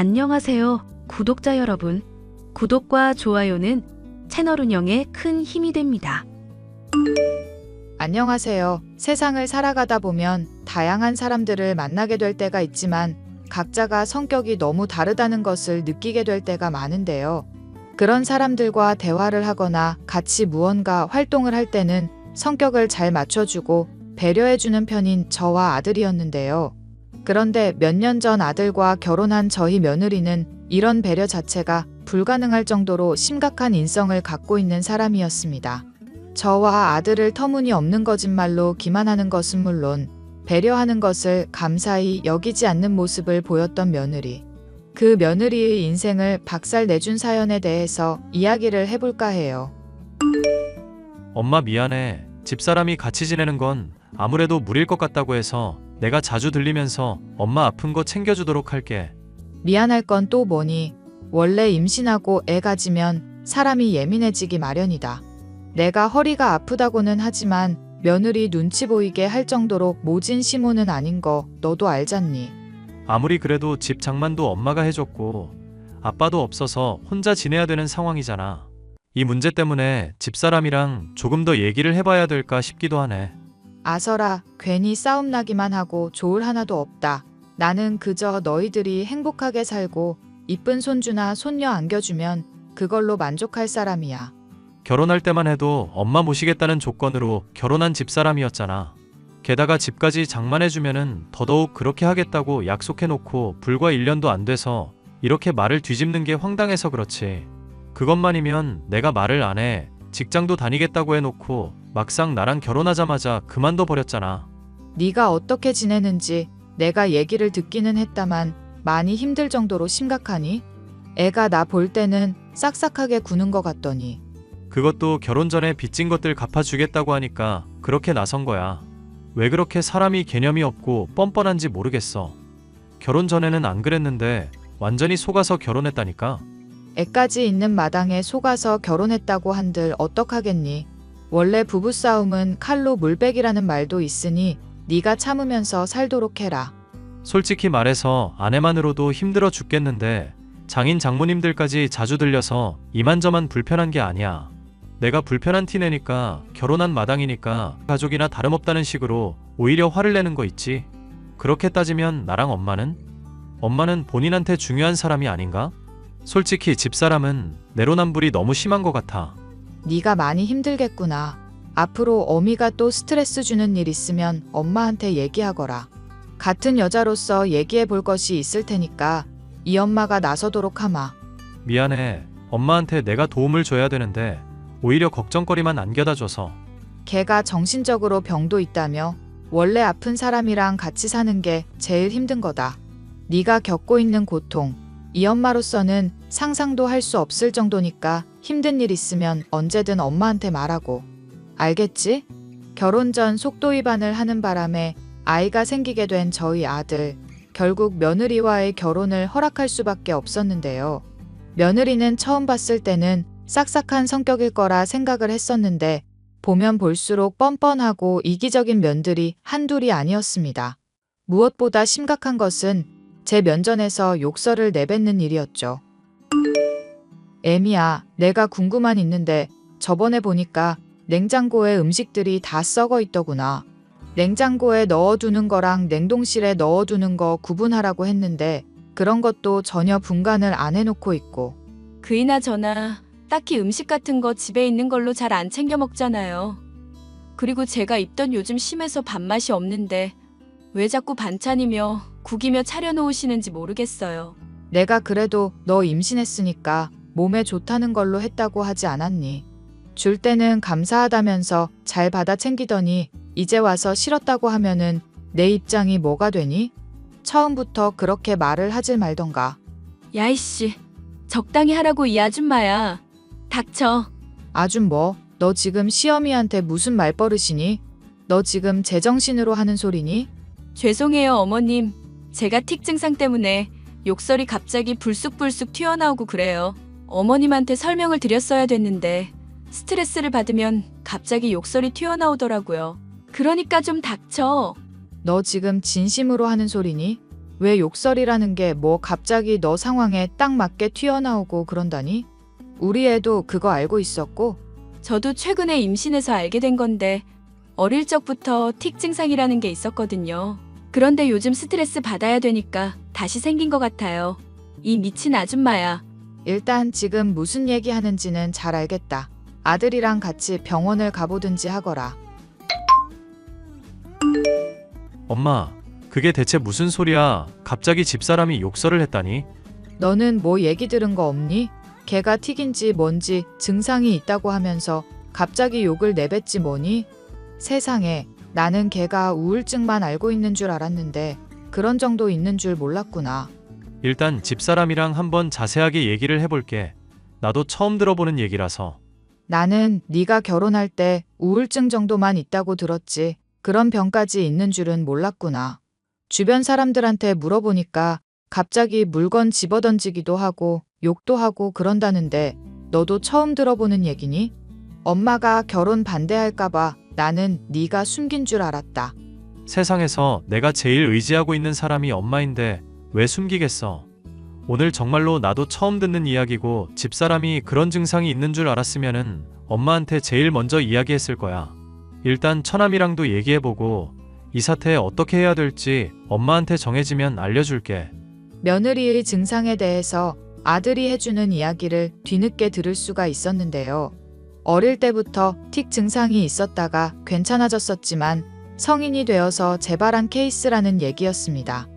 안녕하세요, 구독자 여러분. 구독과 좋아요는 채널 운영에 큰 힘이 됩니다. 안녕하세요. 세상을 살아가다 보면 다양한 사람들을 만나게 될 때가 있지만 각자가 성격이 너무 다르다는 것을 느끼게 될 때가 많은데요. 그런 사람들과 대화를 하거나 같이 무언가 활동을 할 때는 성격을 잘 맞춰주고 배려해주는 편인 저와 아들이었는데요. 그런데 몇 년 전 아들과 결혼한 저희 며느리는 이런 배려 자체가 불가능할 정도로 심각한 인성을 갖고 있는 사람이었습니다. 저와 아들을 터무니없는 거짓말로 기만하는 것은 물론 배려하는 것을 감사히 여기지 않는 모습을 보였던 며느리. 그 며느리의 인생을 박살내준 사연에 대해서 이야기를 해볼까 해요. 엄마 미안해. 집사람이 같이 지내는 건 아무래도 무리일 것 같다고 해서 내가 자주 들리면서 엄마 아픈 거 챙겨주도록 할게. 미안할 건 또 뭐니? 원래 임신하고 애 가지면 사람이 예민해지기 마련이다. 내가 허리가 아프다고는 하지만 며느리 눈치 보이게 할 정도로 모진 시모는 아닌 거 너도 알잖니? 아무리 그래도 집 장만도 엄마가 해줬고 아빠도 없어서 혼자 지내야 되는 상황이잖아. 이 문제 때문에 집사람이랑 조금 더 얘기를 해봐야 될까 싶기도 하네. 아서라, 괜히 싸움 나기만 하고 좋을 하나도 없다. 나는 그저 너희들이 행복하게 살고 이쁜 손주나 손녀 안겨주면 그걸로 만족할 사람이야. 결혼할 때만 해도 엄마 모시겠다는 조건으로 결혼한 집사람이었잖아. 게다가 집까지 장만해주면은 더더욱 그렇게 하겠다고 약속해놓고 불과 1년도 안 돼서 이렇게 말을 뒤집는 게 황당해서 그렇지. 그것만이면 내가 말을 안 해. 직장도 다니겠다고 해놓고 막상 나랑 결혼하자마자 그만둬 버렸잖아. 네가 어떻게 지내는지 내가 얘기를 듣기는 했다만 많이 힘들 정도로 심각하니? 애가 나 볼 때는 싹싹하게 구는 것 같더니. 그것도 결혼 전에 빚진 것들 갚아주겠다고 하니까 그렇게 나선 거야. 왜 그렇게 사람이 개념이 없고 뻔뻔한지 모르겠어. 결혼 전에는 안 그랬는데 완전히 속아서 결혼했다니까. 애까지 있는 마당에 속아서 결혼했다고 한들 어떡하겠니? 원래 부부싸움은 칼로 물베기라는 말도 있으니 네가 참으면서 살도록 해라. 솔직히 말해서 아내만으로도 힘들어 죽겠는데 장인 장모님들까지 자주 들려서 이만저만 불편한 게 아니야. 내가 불편한 티 내니까 결혼한 마당이니까 가족이나 다름없다는 식으로 오히려 화를 내는 거 있지. 그렇게 따지면 나랑 엄마는 본인한테 중요한 사람이 아닌가? 솔직히 집사람은 내로남불이 너무 심한 것 같아. 네가 많이 힘들겠구나. 앞으로 어미가 또 스트레스 주는 일 있으면 엄마한테 얘기하거라. 같은 여자로서 얘기해 볼 것이 있을 테니까 이 엄마가 나서도록 하마. 미안해. 엄마한테 내가 도움을 줘야 되는데 오히려 걱정거리만 안겨다 줘서. 걔가 정신적으로 병도 있다며? 원래 아픈 사람이랑 같이 사는 게 제일 힘든 거다. 네가 겪고 있는 고통, 이 엄마로서는 상상도 할 수 없을 정도니까 힘든 일 있으면 언제든 엄마한테 말하고. 알겠지? 결혼 전 속도 위반을 하는 바람에 아이가 생기게 된 저희 아들. 결국 며느리와의 결혼을 허락할 수밖에 없었는데요. 며느리는 처음 봤을 때는 싹싹한 성격일 거라 생각을 했었는데 보면 볼수록 뻔뻔하고 이기적인 면들이 한둘이 아니었습니다. 무엇보다 심각한 것은 제 면전에서 욕설을 내뱉는 일이었죠. 애미야, 내가 궁금한 있는데 저번에 보니까 냉장고에 음식들이 다 썩어 있더구나. 냉장고에 넣어두는 거랑 냉동실에 넣어두는 거 구분하라고 했는데 그런 것도 전혀 분간을 안 해놓고 있고. 그이나 저나 딱히 음식 같은 거 집에 있는 걸로 잘 안 챙겨 먹잖아요. 그리고 제가 입던 요즘 심해서 밥맛이 없는데 왜 자꾸 반찬이며 국이며 차려놓으시는지 모르겠어요. 내가 그래도 너 임신했으니까 몸에 좋다는 걸로 했다고 하지 않았니? 줄 때는 감사하다면서 잘 받아 챙기더니 이제 와서 싫었다고 하면은 내 입장이 뭐가 되니? 처음부터 그렇게 말을 하질 말던가. 야이씨, 적당히 하라고 이 아줌마야. 닥쳐. 아줌 뭐? 너 지금 시어미한테 무슨 말버릇이니? 너 지금 제정신으로 하는 소리니? 죄송해요 어머님. 제가 틱 증상 때문에 욕설이 갑자기 불쑥불쑥 튀어나오고 그래요. 어머님한테 설명을 드렸어야 됐는데 스트레스를 받으면 갑자기 욕설이 튀어나오더라고요. 그러니까 좀 닥쳐. 너 지금 진심으로 하는 소리니? 왜 욕설이라는 게 뭐 갑자기 너 상황에 딱 맞게 튀어나오고 그런다니? 우리 애도 그거 알고 있었고? 저도 최근에 임신해서 알게 된 건데 어릴 적부터 틱 증상이라는 게 있었거든요. 그런데 요즘 스트레스 받아야 되니까 다시 생긴 것 같아요. 이 미친 아줌마야. 일단 지금 무슨 얘기 하는지는 잘 알겠다. 아들이랑 같이 병원을 가보든지 하거라. 엄마, 그게 대체 무슨 소리야? 갑자기 집사람이 욕설을 했다니? 너는 뭐 얘기 들은 거 없니? 걔가 틱인지 뭔지 증상이 있다고 하면서 갑자기 욕을 내뱉지 뭐니? 세상에, 나는 걔가 우울증만 알고 있는 줄 알았는데 그런 정도 있는 줄 몰랐구나. 일단 집사람이랑 한번 자세하게 얘기를 해볼게. 나도 처음 들어보는 얘기라서. 나는 네가 결혼할 때 우울증 정도만 있다고 들었지 그런 병까지 있는 줄은 몰랐구나. 주변 사람들한테 물어보니까 갑자기 물건 집어던지기도 하고 욕도 하고 그런다는데 너도 처음 들어보는 얘기니? 엄마가 결혼 반대할까봐 나는 네가 숨긴 줄 알았다. 세상에서 내가 제일 의지하고 있는 사람이 엄마인데 왜 숨기겠어? 오늘 정말로 나도 처음 듣는 이야기고 집사람이 그런 증상이 있는 줄 알았으면은 엄마한테 제일 먼저 이야기했을 거야. 일단 처남이랑도 얘기해보고 이 사태에 어떻게 해야 될지 엄마한테 정해지면 알려줄게. 며느리의 증상에 대해서 아들이 해주는 이야기를 뒤늦게 들을 수가 있었는데요. 어릴 때부터 틱 증상이 있었다가 괜찮아졌었지만 성인이 되어서 재발한 케이스라는 얘기였습니다.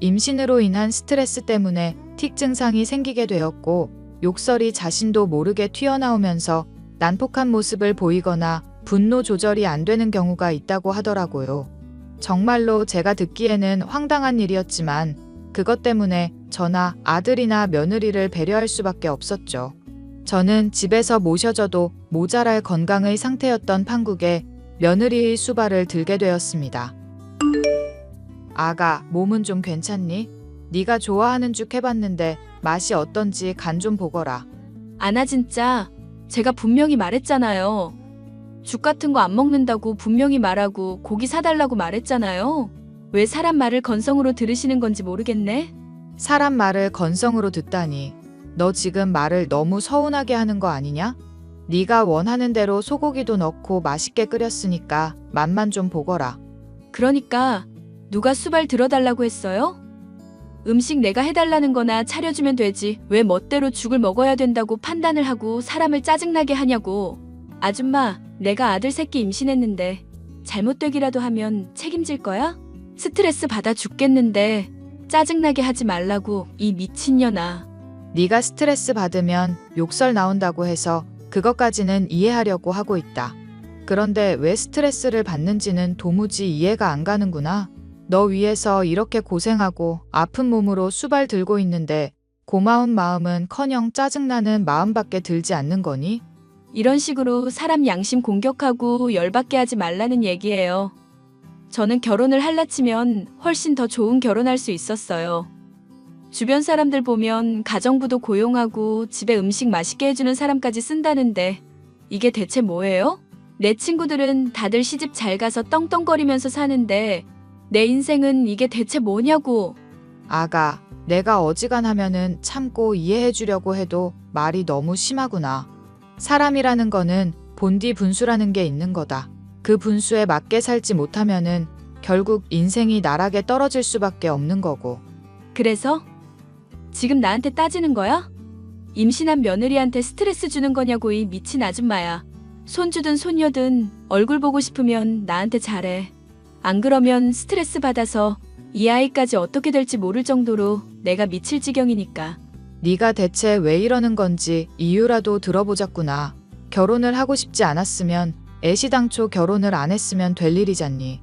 임신으로 인한 스트레스 때문에 틱 증상이 생기게 되었고 욕설이 자신도 모르게 튀어나오면서 난폭한 모습을 보이거나 분노 조절이 안 되는 경우가 있다고 하더라고요. 정말로 제가 듣기에는 황당한 일이었지만 그것 때문에 저나 아들이나 며느리를 배려할 수밖에 없었죠. 저는 집에서 모셔져도 모자랄 건강의 상태였던 판국에 며느리의 수발을 들게 되었습니다. 아가, 몸은 좀 괜찮니? 네가 좋아하는 죽 해봤는데 맛이 어떤지 간 좀 보거라. 아나 진짜 제가 분명히 말했잖아요. 죽 같은 거 안 먹는다고 분명히 말하고 고기 사달라고 말했잖아요. 왜 사람 말을 건성으로 들으시는 건지 모르겠네. 사람 말을 건성으로 듣다니. 너 지금 말을 너무 서운하게 하는 거 아니냐? 네가 원하는 대로 소고기도 넣고 맛있게 끓였으니까 맛만 좀 보거라. 그러니까 누가 수발 들어달라고 했어요? 음식 내가 해달라는 거나 차려주면 되지 왜 멋대로 죽을 먹어야 된다고 판단을 하고 사람을 짜증나게 하냐고. 아줌마, 내가 아들 새끼 임신했는데 잘못되기라도 하면 책임질 거야? 스트레스 받아 죽겠는데 짜증나게 하지 말라고 이 미친년아. 네가 스트레스 받으면 욕설 나온다고 해서 그것까지는 이해하려고 하고 있다. 그런데 왜 스트레스를 받는지는 도무지 이해가 안 가는구나. 너 위해서 이렇게 고생하고 아픈 몸으로 수발 들고 있는데 고마운 마음은커녕 짜증나는 마음밖에 들지 않는 거니? 이런 식으로 사람 양심 공격하고 열받게 하지 말라는 얘기예요. 저는 결혼을 할라치면 훨씬 더 좋은 결혼할 수 있었어요. 주변 사람들 보면 가정부도 고용하고 집에 음식 맛있게 해주는 사람까지 쓴다는데 이게 대체 뭐예요? 내 친구들은 다들 시집 잘 가서 떵떵거리면서 사는데 내 인생은 이게 대체 뭐냐고. 아가, 내가 어지간하면은 참고 이해해 주려고 해도 말이 너무 심하구나. 사람이라는 거는 본디 분수라는 게 있는 거다. 그 분수에 맞게 살지 못하면은 결국 인생이 나락에 떨어질 수밖에 없는 거고. 그래서? 지금 나한테 따지는 거야? 임신한 며느리한테 스트레스 주는 거냐고 이 미친 아줌마야. 손주든 손녀든 얼굴 보고 싶으면 나한테 잘해. 안 그러면 스트레스 받아서 이 아이까지 어떻게 될지 모를 정도로 내가 미칠 지경이니까. 네가 대체 왜 이러는 건지 이유라도 들어보자꾸나. 결혼을 하고 싶지 않았으면 애시당초 결혼을 안 했으면 될 일이잖니.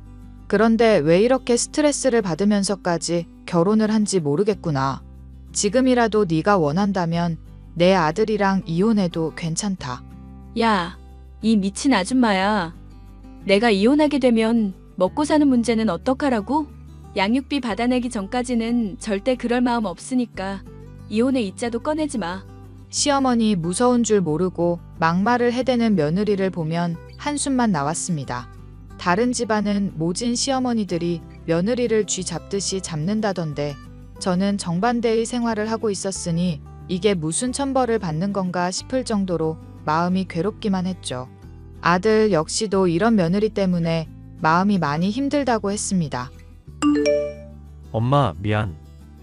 그런데 왜 이렇게 스트레스를 받으면서까지 결혼을 한지 모르겠구나. 지금이라도 네가 원한다면 내 아들이랑 이혼해도 괜찮다. 야, 이 미친 아줌마야. 내가 이혼하게 되면 먹고 사는 문제는 어떡하라고? 양육비 받아내기 전까지는 절대 그럴 마음 없으니까 이혼의 이자도 꺼내지 마. 시어머니 무서운 줄 모르고 막말을 해대는 며느리를 보면 한숨만 나왔습니다. 다른 집안은 모진 시어머니들이 며느리를 쥐 잡듯이 잡는다던데 저는 정반대의 생활을 하고 있었으니 이게 무슨 천벌을 받는 건가 싶을 정도로 마음이 괴롭기만 했죠. 아들 역시도 이런 며느리 때문에 마음이 많이 힘들다고 했습니다. 엄마, 미안.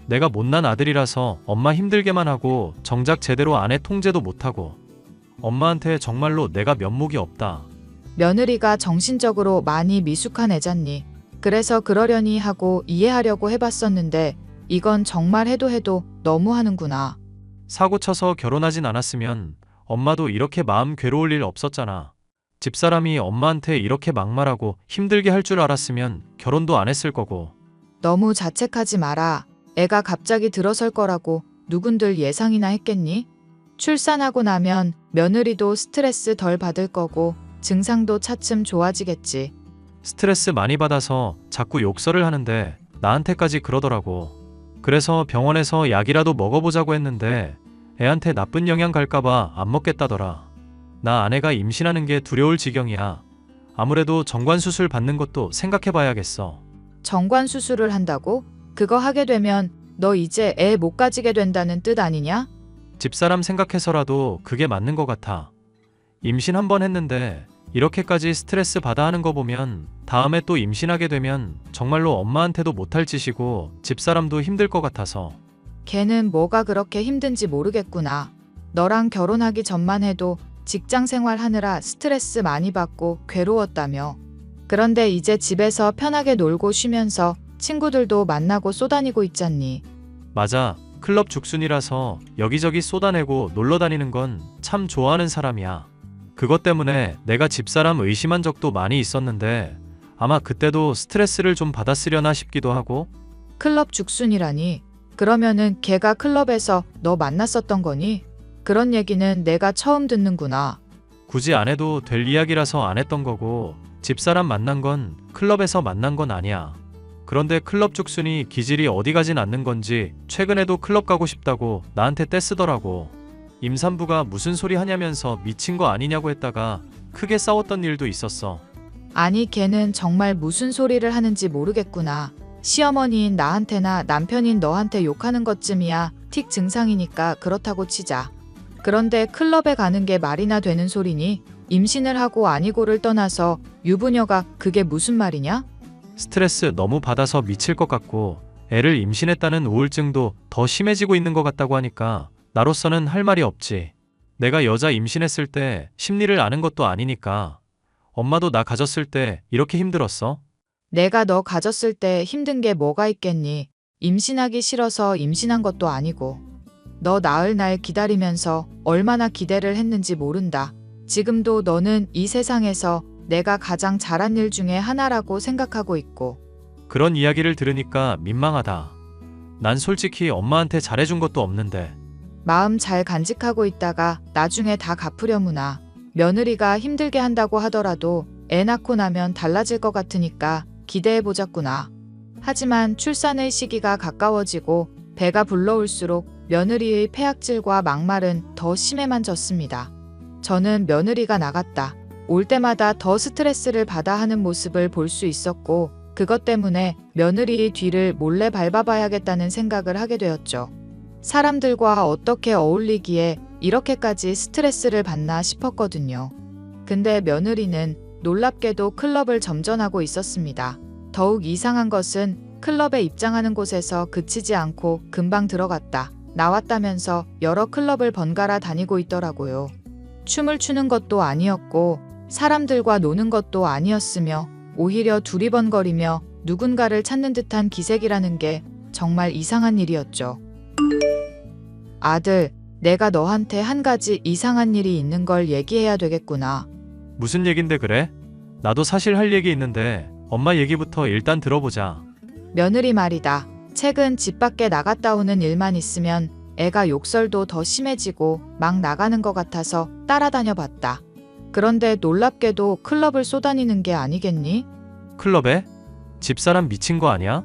내가 못난 아들이라서 엄마 힘들게만 하고 정작 제대로 아내 통제도 못하고 엄마한테 정말로 내가 면목이 없다. 며느리가 정신적으로 많이 미숙한 애잖니. 그래서 그러려니 하고 이해하려고 해봤었는데 이건 정말 해도 너무 하는구나. 사고 쳐서 결혼하진 않았으면 엄마도 이렇게 마음 괴로울 일 없었잖아. 집사람이 엄마한테 이렇게 막말하고 힘들게 할 줄 알았으면 결혼도 안 했을 거고. 너무 자책하지 마라. 애가 갑자기 들어설 거라고 누군들 예상이나 했겠니? 출산하고 나면 며느리도 스트레스 덜 받을 거고 증상도 차츰 좋아지겠지. 스트레스 많이 받아서 자꾸 욕설을 하는데 나한테까지 그러더라고. 그래서 병원에서 약이라도 먹어보자고 했는데 애한테 나쁜 영향 갈까봐 안 먹겠다더라. 나 아내가 임신하는 게 두려울 지경이야. 아무래도 정관수술 받는 것도 생각해봐야겠어. 정관 수술을 한다고? 그거 하게 되면 너 이제 애 못 가지게 된다는 뜻 아니냐? 집사람 생각해서라도 그게 맞는 것 같아. 임신 한 번 했는데 이렇게까지 스트레스 받아 하는 거 보면 다음에 또 임신하게 되면 정말로 엄마한테도 못할 짓이고 집사람도 힘들 것 같아서. 걔는 뭐가 그렇게 힘든지 모르겠구나. 너랑 결혼하기 전만 해도 직장 생활 하느라 스트레스 많이 받고 괴로웠다며. 그런데 이제 집에서 편하게 놀고 쉬면서 친구들도 만나고 쏘다니고 있잖니. 맞아. 클럽 죽순이라서 여기저기 쏟아내고 놀러 다니는 건 참 좋아하는 사람이야. 그것 때문에 내가 집사람 의심한 적도 많이 있었는데 아마 그때도 스트레스를 좀 받았으려나 싶기도 하고. 클럽 죽순이라니? 그러면은 걔가 클럽에서 너 만났었던 거니? 그런 얘기는 내가 처음 듣는구나. 굳이 안 해도 될 이야기라서 안 했던 거고 집사람 만난 건 클럽에서 만난 건 아니야. 그런데 클럽 죽순이 기질이 어디 가진 않는 건지 최근에도 클럽 가고 싶다고 나한테 떼쓰더라고. 임산부가 무슨 소리 하냐면서 미친 거 아니냐고 했다가 크게 싸웠던 일도 있었어. 아니 걔는 정말 무슨 소리를 하는지 모르겠구나. 시어머니인 나한테나 남편인 너한테 욕하는 것쯤이야 틱 증상이니까 그렇다고 치자. 그런데 클럽에 가는 게 말이나 되는 소리니? 임신을 하고 아니고를 떠나서 유부녀가 그게 무슨 말이냐? 스트레스 너무 받아서 미칠 것 같고 애를 임신했다는 우울증도 더 심해지고 있는 것 같다고 하니까 나로서는 할 말이 없지. 내가 여자 임신했을 때 심리를 아는 것도 아니니까. 엄마도 나 가졌을 때 이렇게 힘들었어? 내가 너 가졌을 때 힘든 게 뭐가 있겠니? 임신하기 싫어서 임신한 것도 아니고. 너 낳을 날 기다리면서 얼마나 기대를 했는지 모른다. 지금도 너는 이 세상에서 내가 가장 잘한 일 중에 하나라고 생각하고 있고. 그런 이야기를 들으니까 민망하다. 난 솔직히 엄마한테 잘해준 것도 없는데. 마음 잘 간직하고 있다가 나중에 다 갚으려무나. 며느리가 힘들게 한다고 하더라도 애 낳고 나면 달라질 것 같으니까 기대해보자꾸나. 하지만 출산의 시기가 가까워지고 배가 불러올수록 며느리의 폐악질과 막말은 더 심해만 졌습니다. 저는 며느리가 나갔다. 올 때마다 더 스트레스를 받아 하는 모습을 볼 수 있었고 그것 때문에 며느리의 뒤를 몰래 밟아봐야겠다는 생각을 하게 되었죠. 사람들과 어떻게 어울리기에 이렇게까지 스트레스를 받나 싶었거든요. 근데 며느리는 놀랍게도 클럽을 점전하고 있었습니다. 더욱 이상한 것은 클럽에 입장하는 곳에서 그치지 않고 금방 들어갔다. 나왔다면서 여러 클럽을 번갈아 다니고 있더라고요. 춤을 추는 것도 아니었고 사람들과 노는 것도 아니었으며 오히려 두리번거리며 누군가를 찾는 듯한 기색이라는 게 정말 이상한 일이었죠. 아들, 내가 너한테 한 가지 이상한 일이 있는 걸 얘기해야 되겠구나. 무슨 얘긴데 그래? 나도 사실 할 얘기 있는데 엄마 얘기부터 일단 들어보자. 며느리 말이다. 최근 집 밖에 나갔다 오는 일만 있으면 애가 욕설도 더 심해지고 막 나가는 것 같아서 따라다녀 봤다. 그런데 놀랍게도 클럽을 쏘다니는 게 아니겠니? 클럽에? 집사람 미친 거 아니야?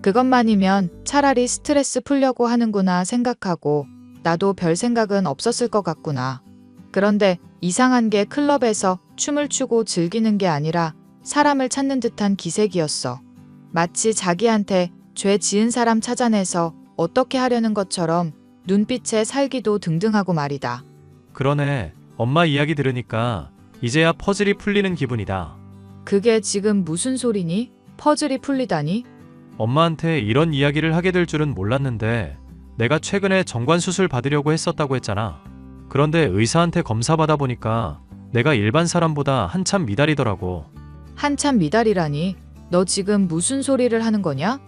그것만이면 차라리 스트레스 풀려고 하는구나 생각하고 나도 별 생각은 없었을 것 같구나. 그런데 이상한 게 클럽에서 춤을 추고 즐기는 게 아니라 사람을 찾는 듯한 기색이었어. 마치 자기한테 죄 지은 사람 찾아내서 어떻게 하려는 것처럼 눈빛에 살기도 등등하고 말이다. 그러네. 엄마 이야기 들으니까 이제야 퍼즐이 풀리는 기분이다. 그게 지금 무슨 소리니? 퍼즐이 풀리다니? 엄마한테 이런 이야기를 하게 될 줄은 몰랐는데 내가 최근에 정관 수술 받으려고 했었다고 했잖아. 그런데 의사한테 검사 받아보니까 내가 일반 사람보다 한참 미달이더라고. 한참 미달이라니? 너 지금 무슨 소리를 하는 거냐?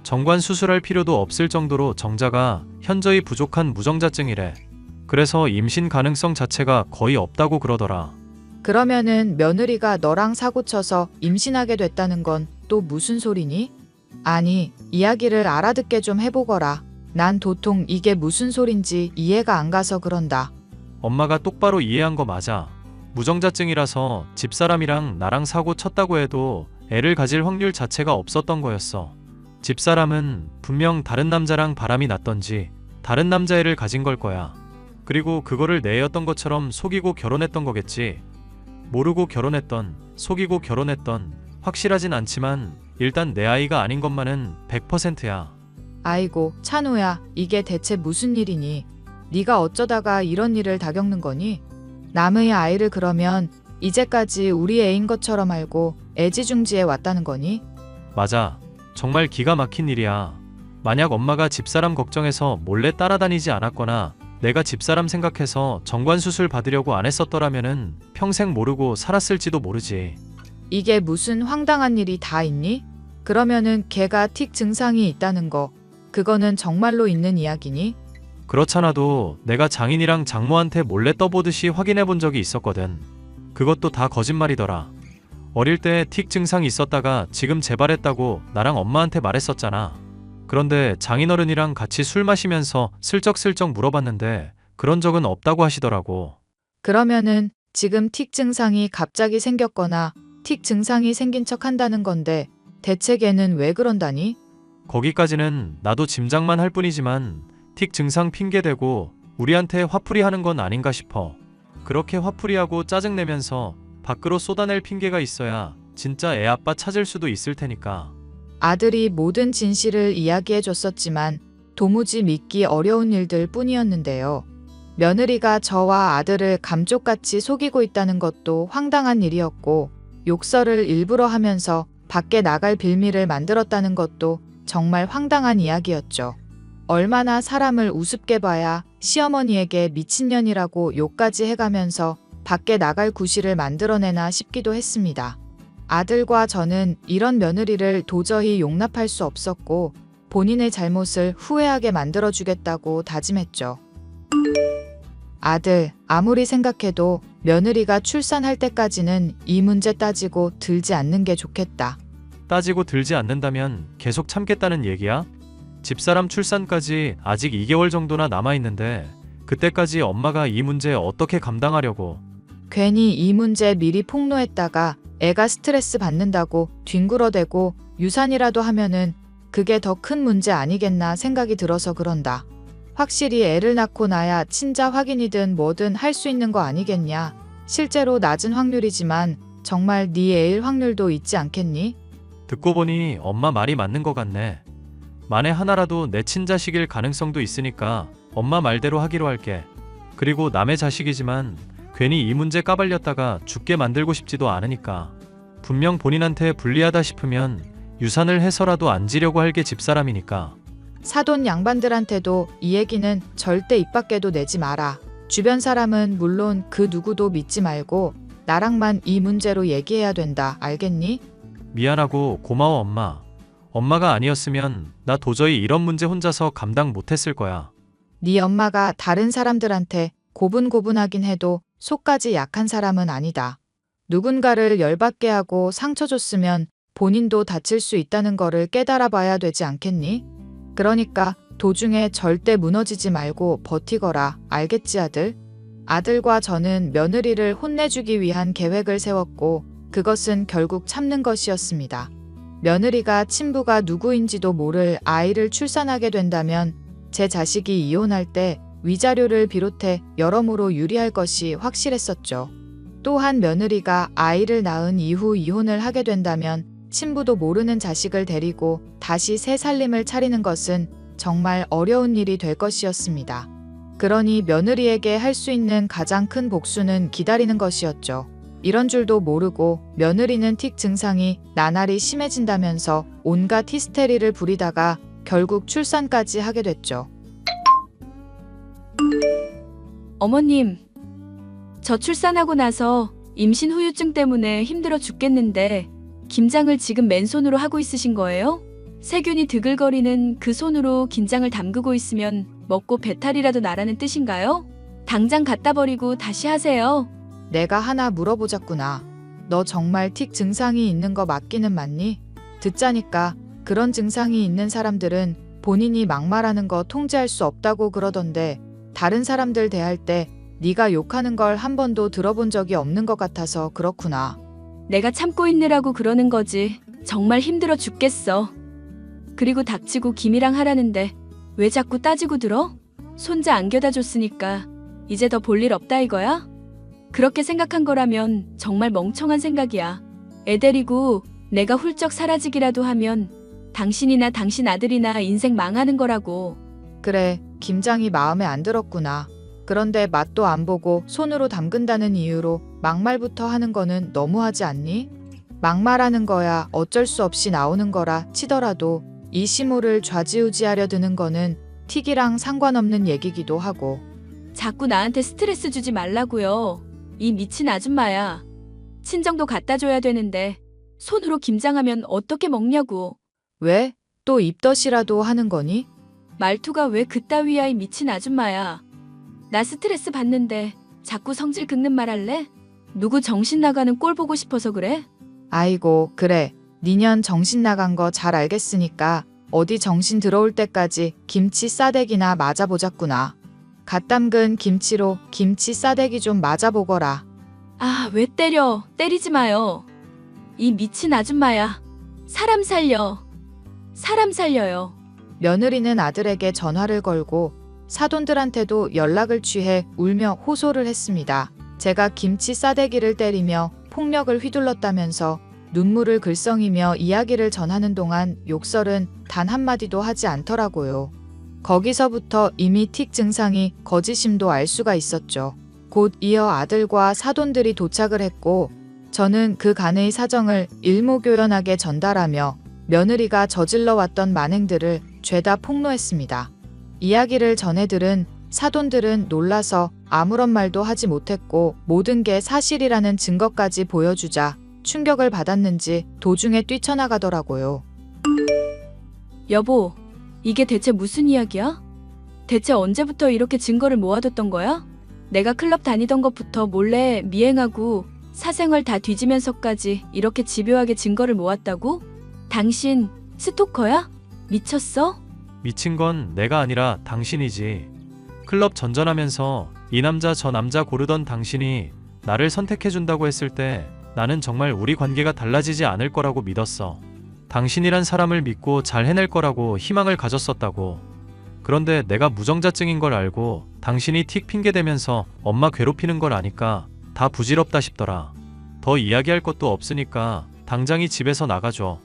정관 수술할 필요도 없을 정도로 정자가 현저히 부족한 무정자증이래. 그래서 임신 가능성 자체가 거의 없다고 그러더라. 그러면은 며느리가 너랑 사고 쳐서 임신하게 됐다는 건 또 무슨 소리니? 아니, 이야기를 알아듣게 좀 해보거라. 난 도통 이게 무슨 소린지 이해가 안 가서 그런다. 엄마가 똑바로 이해한 거 맞아. 무정자증이라서 집사람이랑 나랑 사고 쳤다고 해도 애를 가질 확률 자체가 없었던 거였어. 집사람은 분명 다른 남자랑 바람이 났던지 다른 남자애를 가진 걸 거야. 그리고 그거를 내 애였던 것처럼 속이고 결혼했던 거겠지. 모르고 결혼했던, 속이고 결혼했던, 확실하진 않지만 일단 내 아이가 아닌 것만은 100%야. 아이고, 찬호야, 이게 대체 무슨 일이니? 네가 어쩌다가 이런 일을 다 겪는 거니? 남의 아이를 그러면 이제까지 우리 애인 것처럼 알고 애지중지해 왔다는 거니? 맞아. 정말 기가 막힌 일이야. 만약 엄마가 집사람 걱정해서 몰래 따라다니지 않았거나 내가 집사람 생각해서 정관수술 받으려고 안 했었더라면은 평생 모르고 살았을지도 모르지. 이게 무슨 황당한 일이 다 있니? 그러면은 걔가 틱 증상이 있다는 거, 그거는 정말로 있는 이야기니? 그렇잖아도 내가 장인이랑 장모한테 몰래 떠보듯이 확인해 본 적이 있었거든. 그것도 다 거짓말이더라. 어릴 때 틱 증상이 있었다가 지금 재발했다고 나랑 엄마한테 말했었잖아. 그런데 장인어른이랑 같이 술 마시면서 슬쩍슬쩍 물어봤는데 그런 적은 없다고 하시더라고. 그러면은 지금 틱 증상이 갑자기 생겼거나 틱 증상이 생긴 척 한다는 건데 대체 걔는 왜 그런다니? 거기까지는 나도 짐작만 할 뿐이지만 틱 증상 핑계대고 우리한테 화풀이 하는 건 아닌가 싶어. 그렇게 화풀이하고 짜증내면서 밖으로 쏟아낼 핑계가 있어야 진짜 애 아빠 찾을 수도 있을 테니까. 아들이 모든 진실을 이야기해 줬었지만 도무지 믿기 어려운 일들 뿐이었는데요. 며느리가 저와 아들을 감쪽같이 속이고 있다는 것도 황당한 일이었고, 욕설을 일부러 하면서 밖에 나갈 빌미를 만들었다는 것도 정말 황당한 이야기였죠. 얼마나 사람을 우습게 봐야 시어머니에게 미친년이라고 욕까지 해가면서 밖에 나갈 구실을 만들어내나 싶기도 했습니다. 아들과 저는 이런 며느리를 도저히 용납할 수 없었고 본인의 잘못을 후회하게 만들어주겠다고 다짐했죠. 아들, 아무리 생각해도 며느리가 출산할 때까지는 이 문제 따지고 들지 않는 게 좋겠다. 따지고 들지 않는다면 계속 참겠다는 얘기야? 집사람 출산까지 아직 2개월 정도나 남아있는데 그때까지 엄마가 이 문제 어떻게 감당하려고. 괜히 이 문제 미리 폭로했다가 애가 스트레스 받는다고 뒹굴어대고 유산이라도 하면은 그게 더 큰 문제 아니겠나 생각이 들어서 그런다. 확실히 애를 낳고 나야 친자 확인이든 뭐든 할 수 있는 거 아니겠냐. 실제로 낮은 확률이지만 정말 네 애일 확률도 있지 않겠니? 듣고 보니 엄마 말이 맞는 것 같네. 만에 하나라도 내 친자식일 가능성도 있으니까 엄마 말대로 하기로 할게. 그리고 남의 자식이지만 괜히 이 문제 까발렸다가 죽게 만들고 싶지도 않으니까. 분명 본인한테 불리하다 싶으면 유산을 해서라도 안 지려고 할 게 집사람이니까. 사돈 양반들한테도 이 얘기는 절대 입 밖에도 내지 마라. 주변 사람은 물론 그 누구도 믿지 말고 나랑만 이 문제로 얘기해야 된다. 알겠니? 미안하고 고마워 엄마. 엄마가 아니었으면 나 도저히 이런 문제 혼자서 감당 못했을 거야. 네 엄마가 다른 사람들한테 고분고분하긴 해도 속까지 약한 사람은 아니다. 누군가를 열받게 하고 상처 줬으면 본인도 다칠 수 있다는 거를 깨달아 봐야 되지 않겠니? 그러니까 도중에 절대 무너지지 말고 버티거라. 알겠지 아들? 아들과 저는 며느리를 혼내주기 위한 계획을 세웠고 그것은 결국 참는 것이었습니다. 며느리가 친부가 누구인지도 모를 아이를 출산하게 된다면 제 자식이 이혼할 때 위자료를 비롯해 여러모로 유리할 것이 확실했었죠. 또한 며느리가 아이를 낳은 이후 이혼을 하게 된다면 친부도 모르는 자식을 데리고 다시 새 살림을 차리는 것은 정말 어려운 일이 될 것이었습니다. 그러니 며느리에게 할 수 있는 가장 큰 복수는 기다리는 것이었죠. 이런 줄도 모르고 며느리는 틱 증상이 나날이 심해진다면서 온갖 히스테리를 부리다가 결국 출산까지 하게 됐죠. 어머님, 저 출산하고 나서 임신 후유증 때문에 힘들어 죽겠는데 김장을 지금 맨손으로 하고 있으신 거예요? 세균이 드글거리는 그 손으로 김장을 담그고 있으면 먹고 배탈이라도 나라는 뜻인가요? 당장 갖다 버리고 다시 하세요. 내가 하나 물어보자꾸나. 너 정말 틱 증상이 있는 거 맞기는 맞니? 듣자니까 그런 증상이 있는 사람들은 본인이 막말하는 거 통제할 수 없다고 그러던데 다른 사람들 대할 때 네가 욕하는 걸 한 번도 들어본 적이 없는 것 같아서 그렇구나. 내가 참고 있느라고 그러는 거지. 정말 힘들어 죽겠어. 그리고 닥치고 김이랑 하라는데 왜 자꾸 따지고 들어? 손자 안겨다 줬으니까 이제 더 볼 일 없다 이거야? 그렇게 생각한 거라면 정말 멍청한 생각이야. 애 데리고 내가 훌쩍 사라지기라도 하면 당신이나 당신 아들이나 인생 망하는 거라고. 그래, 김장이 마음에 안 들었구나. 그런데 맛도 안 보고 손으로 담근다는 이유로 막말부터 하는 거는 너무하지 않니? 막말하는 거야 어쩔 수 없이 나오는 거라 치더라도 이 시모를 좌지우지하려 드는 거는 틱이랑 상관없는 얘기기도 하고. 자꾸 나한테 스트레스 주지 말라고요. 이 미친 아줌마야. 친정도 갖다 줘야 되는데 손으로 김장하면 어떻게 먹냐고. 왜? 또 입덧이라도 하는 거니? 말투가 왜 그따위야 이 미친 아줌마야. 나 스트레스 받는데 자꾸 성질 긁는 말 할래? 누구 정신 나가는 꼴 보고 싶어서 그래? 아이고, 그래. 니년 정신 나간 거 잘 알겠으니까 어디 정신 들어올 때까지 김치 싸대기나 맞아보자꾸나. 갓 담근 김치로 김치 싸대기 좀 맞아보거라. 아, 왜 때려? 때리지 마요. 이 미친 아줌마야. 사람 살려. 사람 살려요. 며느리는 아들에게 전화를 걸고 사돈들한테도 연락을 취해 울며 호소를 했습니다. 제가 김치 싸대기를 때리며 폭력을 휘둘렀다면서 눈물을 글썽이며 이야기를 전하는 동안 욕설은 단 한마디도 하지 않더라고요. 거기서부터 이미 틱 증상이 거짓임도 알 수가 있었죠. 곧 이어 아들과 사돈들이 도착을 했고 저는 그간의 사정을 일목요연하게 전달하며 며느리가 저질러 왔던 만행들을 죄다 폭로했습니다. 이야기를 전해 들은 사돈들은 놀라서 아무런 말도 하지 못했고 모든 게 사실이라는 증거까지 보여주자 충격을 받았는지 도중에 뛰쳐나가더라고요. 여보, 이게 대체 무슨 이야기야? 대체 언제부터 이렇게 증거를 모아뒀던 거야? 내가 클럽 다니던 것부터 몰래 미행하고 사생활 다 뒤지면서까지 이렇게 집요하게 증거를 모았다고? 당신 스토커야? 미쳤어? 미친 건 내가 아니라 당신이지. 클럽 전전하면서 이 남자 저 남자 고르던 당신이 나를 선택해준다고 했을 때 나는 정말 우리 관계가 달라지지 않을 거라고 믿었어. 당신이란 사람을 믿고 잘 해낼 거라고 희망을 가졌었다고. 그런데 내가 무정자증인 걸 알고 당신이 틱 핑계대면서 엄마 괴롭히는 걸 아니까 다 부질없다 싶더라. 더 이야기할 것도 없으니까 당장이 집에서 나가줘.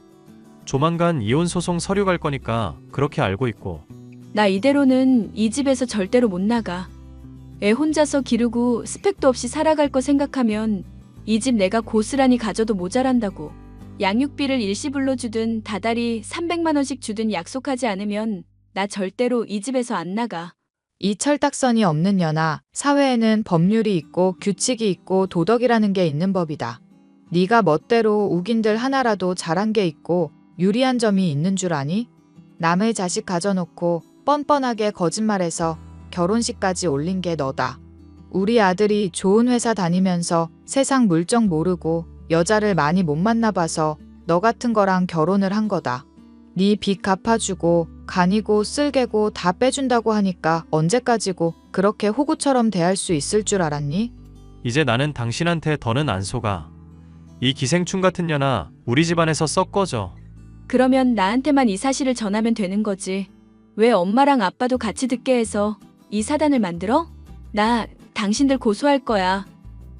조만간 이혼 소송 서류 갈 거니까 그렇게 알고 있고. 나 이대로는 이 집에서 절대로 못 나가. 애 혼자서 기르고 스펙도 없이 살아갈 거 생각하면 이 집 내가 고스란히 가져도 모자란다고. 양육비를 일시불로 주든 다달이 300만 원씩 주든 약속하지 않으면 나 절대로 이 집에서 안 나가. 이 철딱선이 없는 연아, 사회에는 법률이 있고 규칙이 있고 도덕이라는 게 있는 법이다. 네가 멋대로 우긴들 하나라도 잘한 게 있고 유리한 점이 있는 줄 아니? 남의 자식 가져놓고 뻔뻔하게 거짓말해서 결혼식까지 올린 게 너다. 우리 아들이 좋은 회사 다니면서 세상 물정 모르고 여자를 많이 못 만나봐서 너 같은 거랑 결혼을 한 거다. 네 빚 갚아주고 간이고 쓸개고 다 빼준다고 하니까 언제까지고 그렇게 호구처럼 대할 수 있을 줄 알았니? 이제 나는 당신한테 더는 안 속아. 이 기생충 같은 년아, 우리 집안에서 썩 꺼져. 그러면 나한테만 이 사실을 전하면 되는 거지. 왜 엄마랑 아빠도 같이 듣게 해서 이 사단을 만들어? 나 당신들 고소할 거야.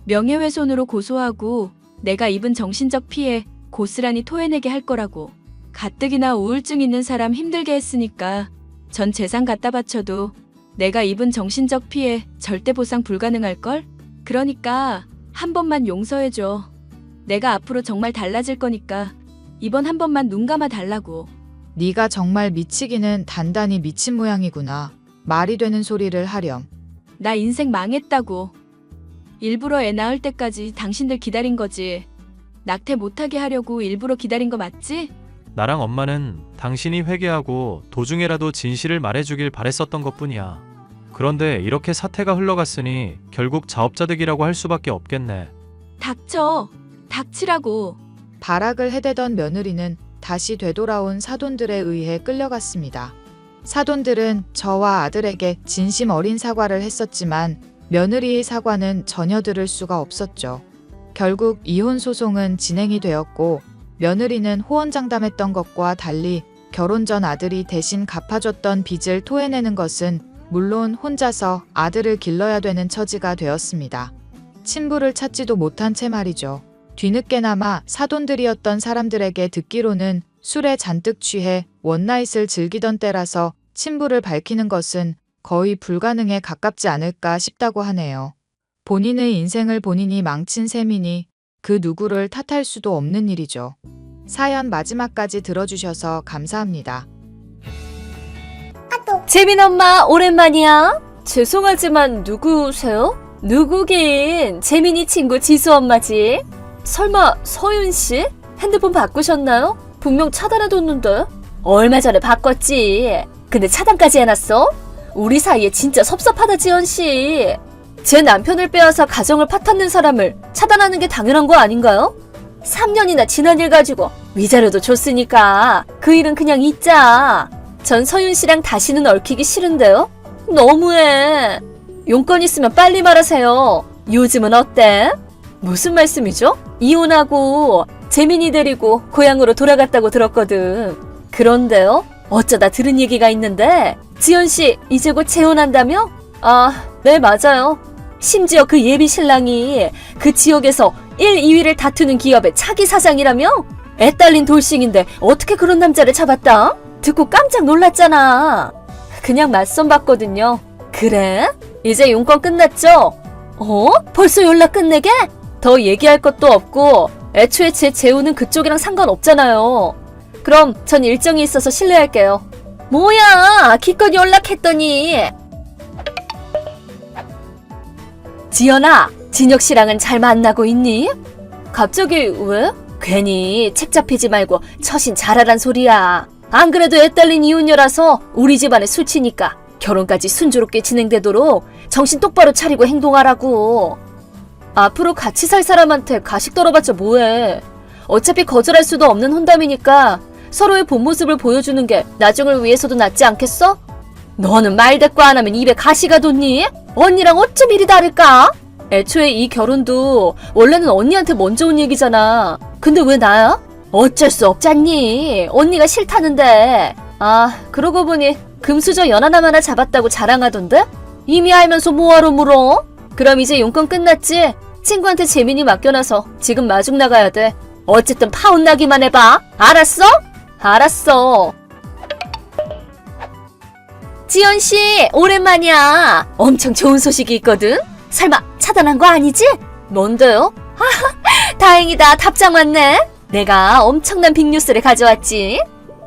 명예훼손으로 고소하고 내가 입은 정신적 피해 고스란히 토해내게 할 거라고. 가뜩이나 우울증 있는 사람 힘들게 했으니까 전 재산 갖다 바쳐도 내가 입은 정신적 피해 절대 보상 불가능할걸? 그러니까 한 번만 용서해줘. 내가 앞으로 정말 달라질 거니까 이번 한 번만 눈 감아 달라고. 네가 정말 미치기는 단단히 미친 모양이구나. 말이 되는 소리를 하렴. 나 인생 망했다고. 일부러 애 낳을 때까지 당신들 기다린 거지. 낙태 못하게 하려고 일부러 기다린 거 맞지? 나랑 엄마는 당신이 회개하고 도중에라도 진실을 말해주길 바랬었던 것뿐이야. 그런데 이렇게 사태가 흘러갔으니 결국 자업자득이라고 할 수밖에 없겠네. 닥쳐. 닥치라고. 발악을 해대던 며느리는 다시 되돌아온 사돈들에 의해 끌려갔습니다. 사돈들은 저와 아들에게 진심 어린 사과를 했었지만 며느리의 사과는 전혀 들을 수가 없었죠. 결국 이혼 소송은 진행이 되었고 며느리는 호언장담했던 것과 달리 결혼 전 아들이 대신 갚아줬던 빚을 토해내는 것은 물론 혼자서 아들을 길러야 되는 처지가 되었습니다. 친부를 찾지도 못한 채 말이죠. 뒤늦게나마 사돈들이었던 사람들에게 듣기로는 술에 잔뜩 취해 원나잇을 즐기던 때라서 친부를 밝히는 것은 거의 불가능에 가깝지 않을까 싶다고 하네요. 본인의 인생을 본인이 망친 셈이니 그 누구를 탓할 수도 없는 일이죠. 사연 마지막까지 들어주셔서 감사합니다. 재민 엄마 오랜만이야. 죄송하지만 누구세요? 누구긴 재민이 친구 지수 엄마지. 설마 서윤 씨? 핸드폰 바꾸셨나요? 분명 차단해뒀는데. 얼마 전에 바꿨지. 근데 차단까지 해놨어? 우리 사이에 진짜 섭섭하다 지연 씨. 제 남편을 빼앗아 가정을 파탄낸 사람을 차단하는 게 당연한 거 아닌가요? 3년이나 지난 일 가지고 위자료도 줬으니까 그 일은 그냥 잊자. 전 서윤 씨랑 다시는 얽히기 싫은데요? 너무해. 용건 있으면 빨리 말하세요. 요즘은 어때? 무슨 말씀이죠? 이혼하고 재민이 데리고 고향으로 돌아갔다고 들었거든. 그런데요? 어쩌다 들은 얘기가 있는데 지연 씨 이제 곧 재혼한다며? 아, 네 맞아요. 심지어 그 예비 신랑이 그 지역에서 1, 2위를 다투는 기업의 차기 사장이라며? 애 딸린 돌싱인데 어떻게 그런 남자를 잡았다? 듣고 깜짝 놀랐잖아. 그냥 맞선 봤거든요. 그래? 이제 용건 끝났죠? 벌써 연락 끝내게? 더 얘기할 것도 없고 애초에 제 재혼은 그쪽이랑 상관없잖아요. 그럼 전 일정이 있어서 실례할게요. 뭐야, 기껏 연락했더니. 지연아, 진혁 씨랑은 잘 만나고 있니? 갑자기 왜? 괜히 책 잡히지 말고 처신 잘하란 소리야. 안 그래도 애 딸린 이혼녀라서 우리 집안에 술치니까 결혼까지 순조롭게 진행되도록 정신 똑바로 차리고 행동하라고. 앞으로 같이 살 사람한테 가식 떨어봤자 뭐해. 어차피 거절할 수도 없는 혼담이니까 서로의 본 모습을 보여주는 게 나중을 위해서도 낫지 않겠어? 너는 말 대꾸 안 하면 입에 가시가 돋니? 언니랑 어쩜 이리 다를까? 애초에 이 결혼도 원래는 언니한테 먼저 온 얘기잖아. 근데 왜 나야? 어쩔 수 없잖니. 언니가 싫다는데. 아, 그러고 보니 금수저 연하남 하나 잡았다고 자랑하던데? 이미 알면서 뭐하러 물어? 그럼 이제 용건 끝났지? 친구한테 재민이 맡겨놔서 지금 마중 나가야 돼. 어쨌든 파혼 나기만 해봐. 알았어? 알았어. 지연씨, 오랜만이야. 엄청 좋은 소식이 있거든? 설마 차단한 거 아니지? 뭔데요? 다행이다. 답장 왔네. 내가 엄청난 빅뉴스를 가져왔지.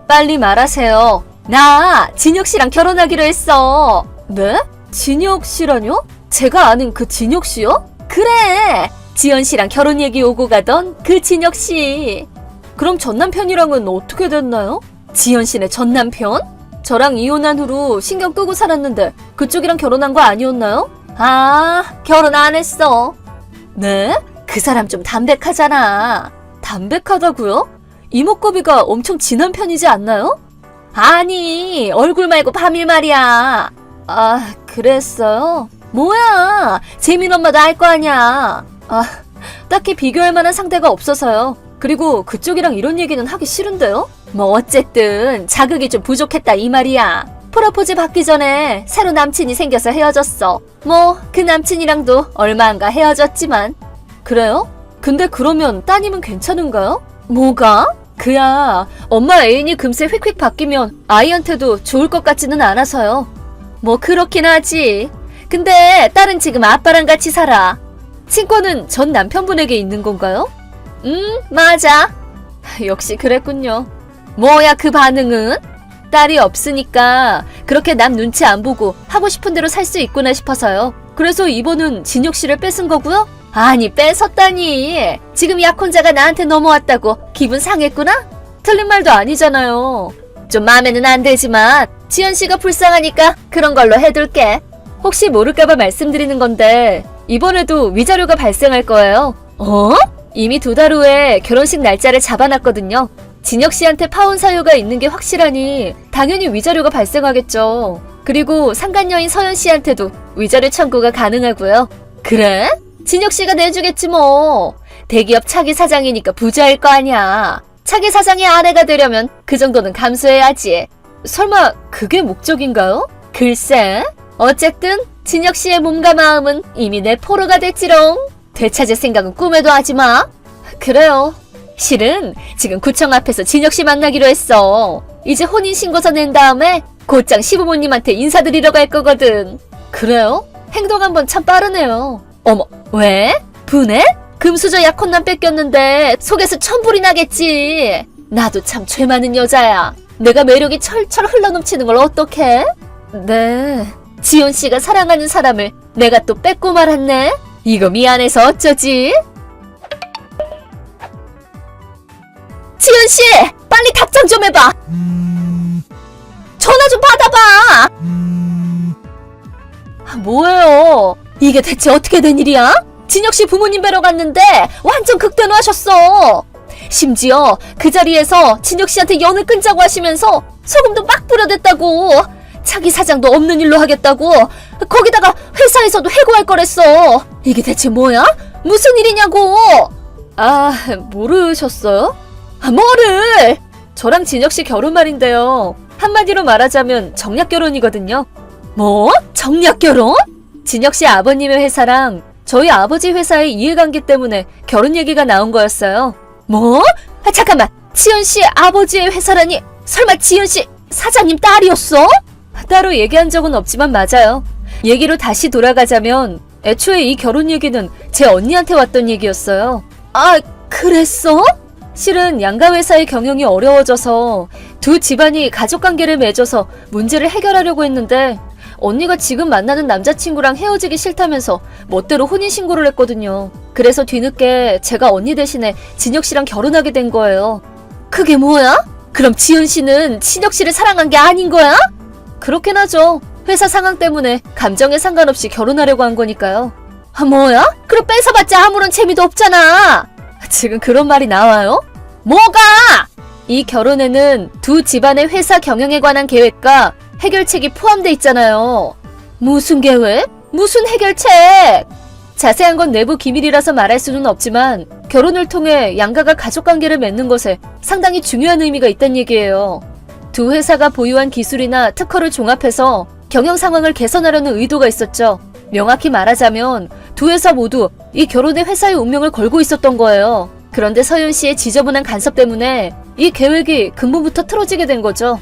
빨리 말하세요. 나 진혁 씨랑 결혼하기로 했어. 네? 진혁 씨라뇨? 제가 아는 그 진혁 씨요? 그래! 지연 씨랑 결혼 얘기 오고 가던 그 진혁 씨. 그럼 전 남편이랑은 어떻게 됐나요? 지연 씨네 전 남편? 저랑 이혼한 후로 신경 끄고 살았는데 그쪽이랑 결혼한 거 아니었나요? 아, 결혼 안 했어. 네? 그 사람 좀 담백하잖아. 담백하다고요? 이목구비가 엄청 진한 편이지 않나요? 아니, 얼굴 말고 밤일 말이야. 아, 그랬어요? 뭐야, 재민 엄마도 알 거 아니야. 아, 딱히 비교할 만한 상대가 없어서요. 그리고 그쪽이랑 이런 얘기는 하기 싫은데요? 뭐 어쨌든 자극이 좀 부족했다 이 말이야. 프로포즈 받기 전에 새로 남친이 생겨서 헤어졌어. 뭐 그 남친이랑도 얼마 안 가 헤어졌지만. 그래요? 근데 그러면 따님은 괜찮은가요? 뭐가? 그야 엄마 애인이 금세 휙휙 바뀌면 아이한테도 좋을 것 같지는 않아서요. 뭐 그렇긴 하지. 근데 딸은 지금 아빠랑 같이 살아. 친권은 전 남편분에게 있는 건가요? 맞아. 역시 그랬군요. 뭐야 그 반응은? 딸이 없으니까 그렇게 남 눈치 안 보고 하고 싶은 대로 살 수 있구나 싶어서요. 그래서 이번은 진혁 씨를 뺏은 거고요? 아니 뺏었다니. 지금 약혼자가 나한테 넘어왔다고 기분 상했구나? 틀린 말도 아니잖아요. 좀 마음에는 안 들지만 지연 씨가 불쌍하니까 그런 걸로 해둘게. 혹시 모를까봐 말씀드리는 건데 이번에도 위자료가 발생할 거예요. 이미 2달 후에 결혼식 날짜를 잡아놨거든요. 진혁 씨한테 파혼 사유가 있는 게 확실하니 당연히 위자료가 발생하겠죠. 그리고 상간녀인 서연 씨한테도 위자료 청구가 가능하고요. 그래? 진혁 씨가 내주겠지 뭐. 대기업 차기 사장이니까 부자일 거 아니야. 차기 사장의 아내가 되려면 그 정도는 감수해야지. 설마 그게 목적인가요? 글쎄. 어쨌든 진혁 씨의 몸과 마음은 이미 내 포로가 됐지롱. 되찾을 생각은 꿈에도 하지 마. 그래요. 실은 지금 구청 앞에서 진혁 씨 만나기로 했어. 이제 혼인신고서 낸 다음에 곧장 시부모님한테 인사드리러 갈 거거든. 그래요? 행동 한번 참 빠르네요. 어머, 왜? 분해? 금수저 약혼남 뺏겼는데 속에서 천불이 나겠지. 나도 참 죄 많은 여자야. 내가 매력이 철철 흘러넘치는 걸 어떡해? 네. 지연 씨가 사랑하는 사람을 내가 또 뺏고 말았네. 이거 미안해서 어쩌지? 지연 씨, 빨리 답장 좀 해봐. 전화 좀 받아봐. 뭐예요? 이게 대체 어떻게 된 일이야? 진혁 씨 부모님 뵈러 갔는데 완전 극대노하셨어. 심지어 그 자리에서 진혁 씨한테 연을 끊자고 하시면서 소금도 막 뿌려댔다고. 차기 사장도 없는 일로 하겠다고. 거기다가 회사에서도 해고할 거랬어. 이게 대체 뭐야? 무슨 일이냐고. 아, 모르셨어요? 뭐를? 저랑 진혁 씨 결혼 말인데요. 한마디로 말하자면 정략 결혼이거든요. 뭐? 정략 결혼? 진혁 씨 아버님의 회사랑 저희 아버지 회사의 이해관계 때문에 결혼 얘기가 나온 거였어요. 뭐? 잠깐만. 지연 씨 아버지의 회사라니 설마 지연 씨 사장님 딸이었어? 따로 얘기한 적은 없지만 맞아요. 얘기로 다시 돌아가자면 애초에 이 결혼 얘기는 제 언니한테 왔던 얘기였어요. 아, 그랬어? 실은 양가 회사의 경영이 어려워져서 두 집안이 가족관계를 맺어서 문제를 해결하려고 했는데 언니가 지금 만나는 남자친구랑 헤어지기 싫다면서 멋대로 혼인신고를 했거든요. 그래서 뒤늦게 제가 언니 대신에 진혁 씨랑 결혼하게 된 거예요. 그게 뭐야? 그럼 지은 씨는 진혁 씨를 사랑한 게 아닌 거야? 그렇긴 하죠. 회사 상황 때문에 감정에 상관없이 결혼하려고 한 거니까요. 뭐야? 그럼 뺏어봤자 아무런 재미도 없잖아. 지금 그런 말이 나와요? 뭐가? 이 결혼에는 두 집안의 회사 경영에 관한 계획과 해결책이 포함돼 있잖아요. 무슨 계획? 무슨 해결책? 자세한 건 내부 기밀이라서 말할 수는 없지만 결혼을 통해 양가가 가족관계를 맺는 것에 상당히 중요한 의미가 있다는 얘기예요. 두 회사가 보유한 기술이나 특허를 종합해서 경영 상황을 개선하려는 의도가 있었죠. 명확히 말하자면 두 회사 모두 이 결혼에 회사의 운명을 걸고 있었던 거예요. 그런데 서윤 씨의 지저분한 간섭 때문에 이 계획이 근본부터 틀어지게 된 거죠.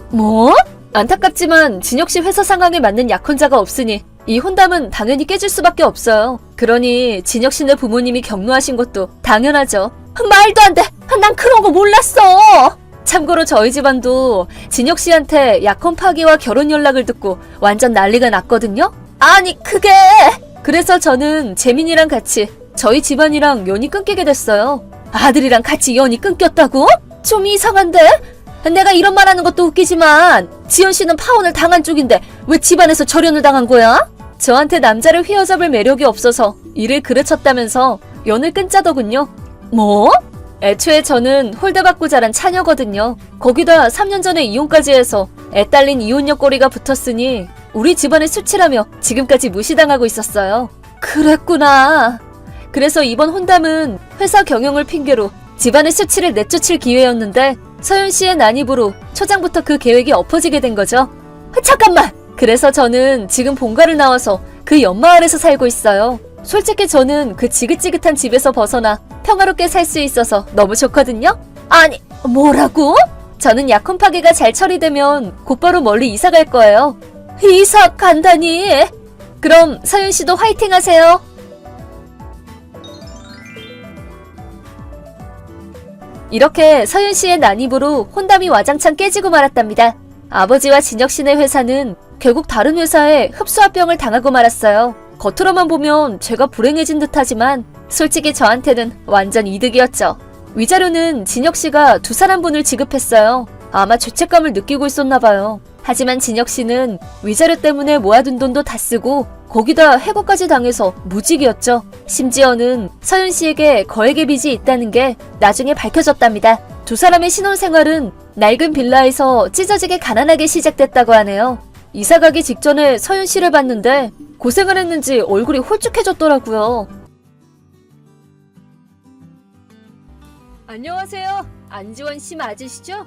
뭐? 안타깝지만 진혁 씨 회사 상황에 맞는 약혼자가 없으니 이 혼담은 당연히 깨질 수밖에 없어요. 그러니 진혁 씨네 부모님이 격노하신 것도 당연하죠. 말도 안 돼! 난 그런 거 몰랐어! 참고로 저희 집안도 진혁 씨한테 약혼 파기와 결혼 연락을 듣고 완전 난리가 났거든요? 아니 그게... 그래서 저는 재민이랑 같이 저희 집안이랑 연이 끊기게 됐어요. 아들이랑 같이 연이 끊겼다고? 좀 이상한데? 내가 이런 말 하는 것도 웃기지만 지연 씨는 파혼을 당한 쪽인데 왜 집안에서 절연을 당한 거야? 저한테 남자를 휘어잡을 매력이 없어서 일을 그르쳤다면서 연을 끊자더군요. 뭐? 애초에 저는 홀대받고 자란 차녀거든요. 거기다 3년 전에 이혼까지 해서 애 딸린 이혼녀 꼬리가 붙었으니 우리 집안의 수치라며 지금까지 무시당하고 있었어요. 그랬구나. 그래서 이번 혼담은 회사 경영을 핑계로 집안의 수치를 내쫓을 기회였는데 서윤 씨의 난입으로 초장부터 그 계획이 엎어지게 된 거죠. 잠깐만! 그래서 저는 지금 본가를 나와서 그 연마을에서 살고 있어요. 솔직히 저는 그 지긋지긋한 집에서 벗어나 평화롭게 살 수 있어서 너무 좋거든요? 아니, 뭐라고? 저는 약혼 파기가 잘 처리되면 곧바로 멀리 이사 갈 거예요. 이사 간다니? 그럼 서윤 씨도 화이팅 하세요. 이렇게 서윤 씨의 난입으로 혼담이 와장창 깨지고 말았답니다. 아버지와 진혁 씨네 회사는 결국 다른 회사에 흡수합병을 당하고 말았어요. 겉으로만 보면 제가 불행해진 듯하지만 솔직히 저한테는 완전 이득이었죠. 위자료는 진혁 씨가 두 사람분을 지급했어요. 아마 죄책감을 느끼고 있었나 봐요. 하지만 진혁 씨는 위자료 때문에 모아둔 돈도 다 쓰고 거기다 해고까지 당해서 무직이었죠. 심지어는 서윤 씨에게 거액의 빚이 있다는 게 나중에 밝혀졌답니다. 두 사람의 신혼생활은 낡은 빌라에서 찢어지게 가난하게 시작됐다고 하네요. 이사 가기 직전에 서윤 씨를 봤는데 고생을 했는지 얼굴이 홀쭉해졌더라고요. 안녕하세요. 안지원 씨 맞으시죠?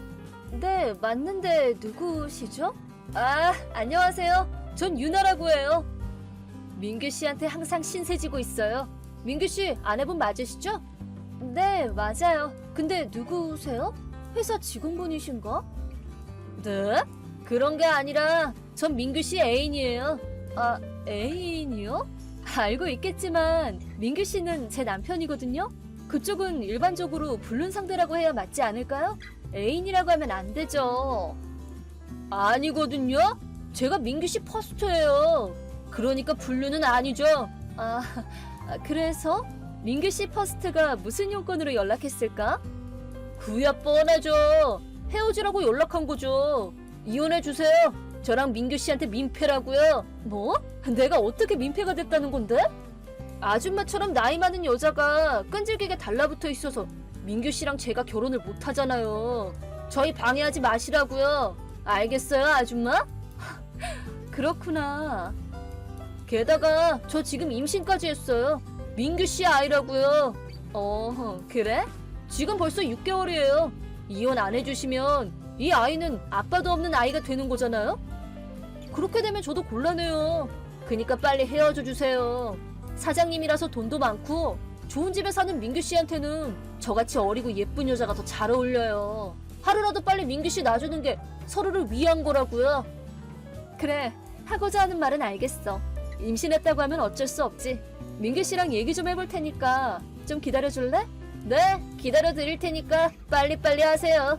네, 맞는데 누구시죠? 아, 안녕하세요. 전 유나라고 해요. 민규 씨한테 항상 신세지고 있어요. 민규 씨 아내분 맞으시죠? 네, 맞아요. 근데 누구세요? 회사 직원분이신가? 네? 그런 게 아니라 전 민규 씨 애인이에요. 아, 애인이요? 알고 있겠지만 민규 씨는 제 남편이거든요. 그쪽은 일반적으로 불륜 상대라고 해야 맞지 않을까요? 애인이라고 하면 안 되죠. 아니거든요. 제가 민규 씨 퍼스트예요. 그러니까 불륜은 아니죠. 그래서 민규 씨 퍼스트가 무슨 용건으로 연락했을까? 그야 뻔하죠. 헤어지라고 연락한 거죠. 이혼해 주세요. 저랑 민규 씨한테 민폐라고요. 뭐? 내가 어떻게 민폐가 됐다는 건데? 아줌마처럼 나이 많은 여자가 끈질기게 달라붙어 있어서 민규 씨랑 제가 결혼을 못 하잖아요. 저희 방해하지 마시라고요. 알겠어요, 아줌마? 그렇구나. 게다가 저 지금 임신까지 했어요. 민규 씨 아이라고요. 그래? 지금 벌써 6개월이에요. 이혼 안 해주시면 이 아이는 아빠도 없는 아이가 되는 거잖아요? 그렇게 되면 저도 곤란해요. 그니까 빨리 헤어져 주세요. 사장님이라서 돈도 많고 좋은 집에 사는 민규 씨한테는 저같이 어리고 예쁜 여자가 더 잘 어울려요. 하루라도 빨리 민규 씨 놔주는 게 서로를 위한 거라고요. 그래, 하고자 하는 말은 알겠어. 임신했다고 하면 어쩔 수 없지. 민규 씨랑 얘기 좀 해볼 테니까 좀 기다려줄래? 네, 기다려 드릴 테니까 빨리빨리 하세요.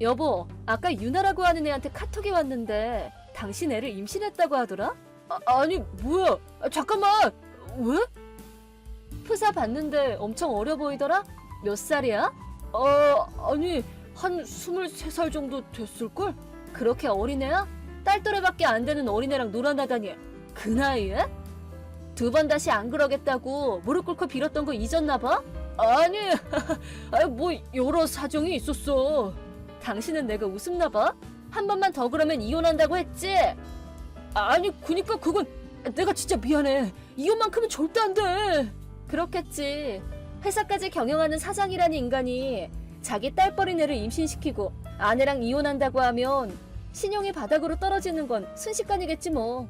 여보, 아까 유나라고 하는 애한테 카톡이 왔는데 당신 애를 임신했다고 하더라? 아니 뭐야? 잠깐만. 왜? 프사 봤는데 엄청 어려 보이더라? 몇 살이야? 아니 한 23살 정도 됐을걸? 그렇게 어린애야? 딸또래밖에 안 되는 어린애랑 놀아나다니 그 나이에? 두 번 다시 안 그러겠다고 무릎 꿇고 빌었던 거 잊었나봐? 아니 뭐 여러 사정이 있었어. 당신은 내가 웃음나봐? 한 번만 더 그러면 이혼한다고 했지? 아니 그니까 그건 내가 진짜 미안해. 이혼만큼은 절대 안 돼. 그렇겠지. 회사까지 경영하는 사장이라는 인간이 자기 딸뻘인 애를 임신시키고 아내랑 이혼한다고 하면 신용이 바닥으로 떨어지는 건 순식간이겠지 뭐.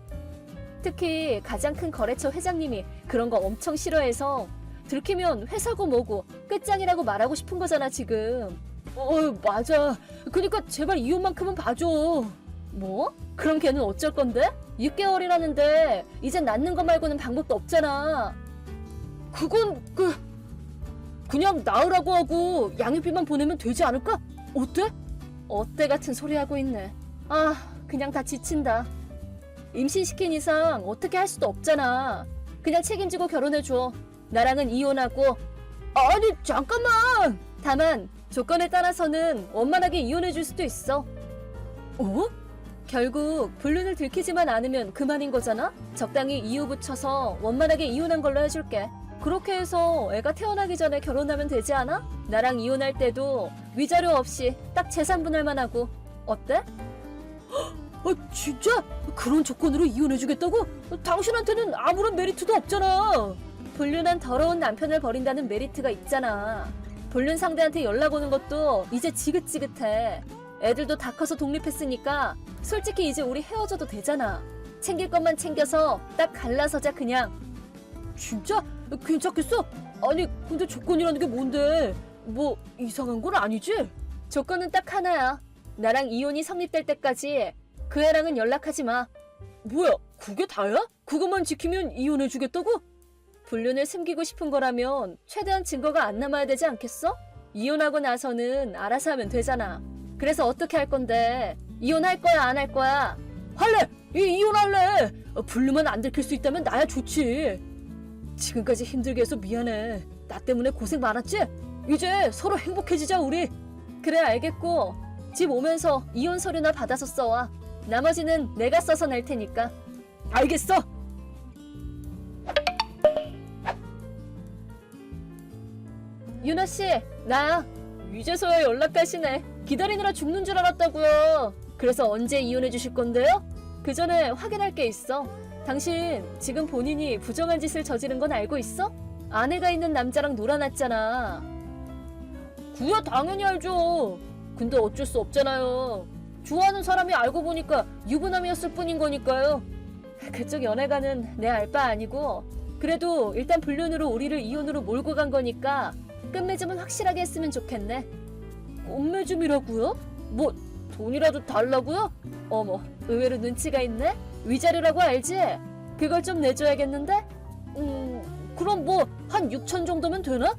특히 가장 큰 거래처 회장님이 그런 거 엄청 싫어해서 들키면 회사고 뭐고 끝장이라고 말하고 싶은 거잖아 지금. 맞아. 그니까 제발 이혼만큼은 봐줘. 뭐? 그럼 걔는 어쩔 건데? 6개월이라는데 이젠 낳는 거 말고는 방법도 없잖아. 그건 그냥 낳으라고 하고 양육비만 보내면 되지 않을까? 어때? 어때 같은 소리 하고 있네. 그냥 다 지친다. 임신시킨 이상 어떻게 할 수도 없잖아. 그냥 책임지고 결혼해줘. 나랑은 이혼하고. 아니 잠깐만. 다만 조건에 따라서는 원만하게 이혼해줄 수도 있어. 결국 불륜을 들키지만 않으면 그만인 거잖아? 적당히 이유 붙여서 원만하게 이혼한 걸로 해줄게. 그렇게 해서 애가 태어나기 전에 결혼하면 되지 않아? 나랑 이혼할 때도 위자료 없이 딱 재산분할만 하고. 어때? 진짜? 그런 조건으로 이혼해주겠다고? 당신한테는 아무런 메리트도 없잖아. 불륜한 더러운 남편을 버린다는 메리트가 있잖아. 불륜 상대한테 연락 오는 것도 이제 지긋지긋해. 애들도 다 커서 독립했으니까 솔직히 이제 우리 헤어져도 되잖아. 챙길 것만 챙겨서 딱 갈라서자 그냥. 진짜? 괜찮겠어? 아니, 근데 조건이라는 게 뭔데? 뭐 이상한 건 아니지? 조건은 딱 하나야. 나랑 이혼이 성립될 때까지 그 애랑은 연락하지 마. 뭐야, 그게 다야? 그것만 지키면 이혼해주겠다고? 불륜을 숨기고 싶은 거라면 최대한 증거가 안 남아야 되지 않겠어? 이혼하고 나서는 알아서 하면 되잖아. 그래서 어떻게 할 건데? 이혼할 거야, 안 할 거야? 할래! 이혼할래! 불륜만 안 들킬 수 있다면 나야 좋지. 지금까지 힘들게 해서 미안해. 나 때문에 고생 많았지? 이제 서로 행복해지자, 우리. 그래, 알겠고. 집 오면서 이혼 서류나 받아서 써와. 나머지는 내가 써서 낼 테니까. 알겠어! 윤아씨, 나야. 이제서야 연락하시네. 기다리느라 죽는 줄 알았다고요. 그래서 언제 이혼해 주실 건데요? 그 전에 확인할 게 있어. 당신 지금 본인이 부정한 짓을 저지른 건 알고 있어? 아내가 있는 남자랑 놀아놨잖아. 그야 당연히 알죠. 근데 어쩔 수 없잖아요. 좋아하는 사람이 알고 보니까 유부남이었을 뿐인 거니까요. 그쪽 연애가는 내 알 바 아니고, 그래도 일단 불륜으로 우리를 이혼으로 몰고 간 거니까 끝맺음은 확실하게 했으면 좋겠네. 끝맺음이라고요? 뭐 돈이라도 달라고요? 어머, 의외로 눈치가 있네? 위자료라고 알지? 그걸 좀 내줘야겠는데? 그럼 뭐 한 6천 정도면 되나?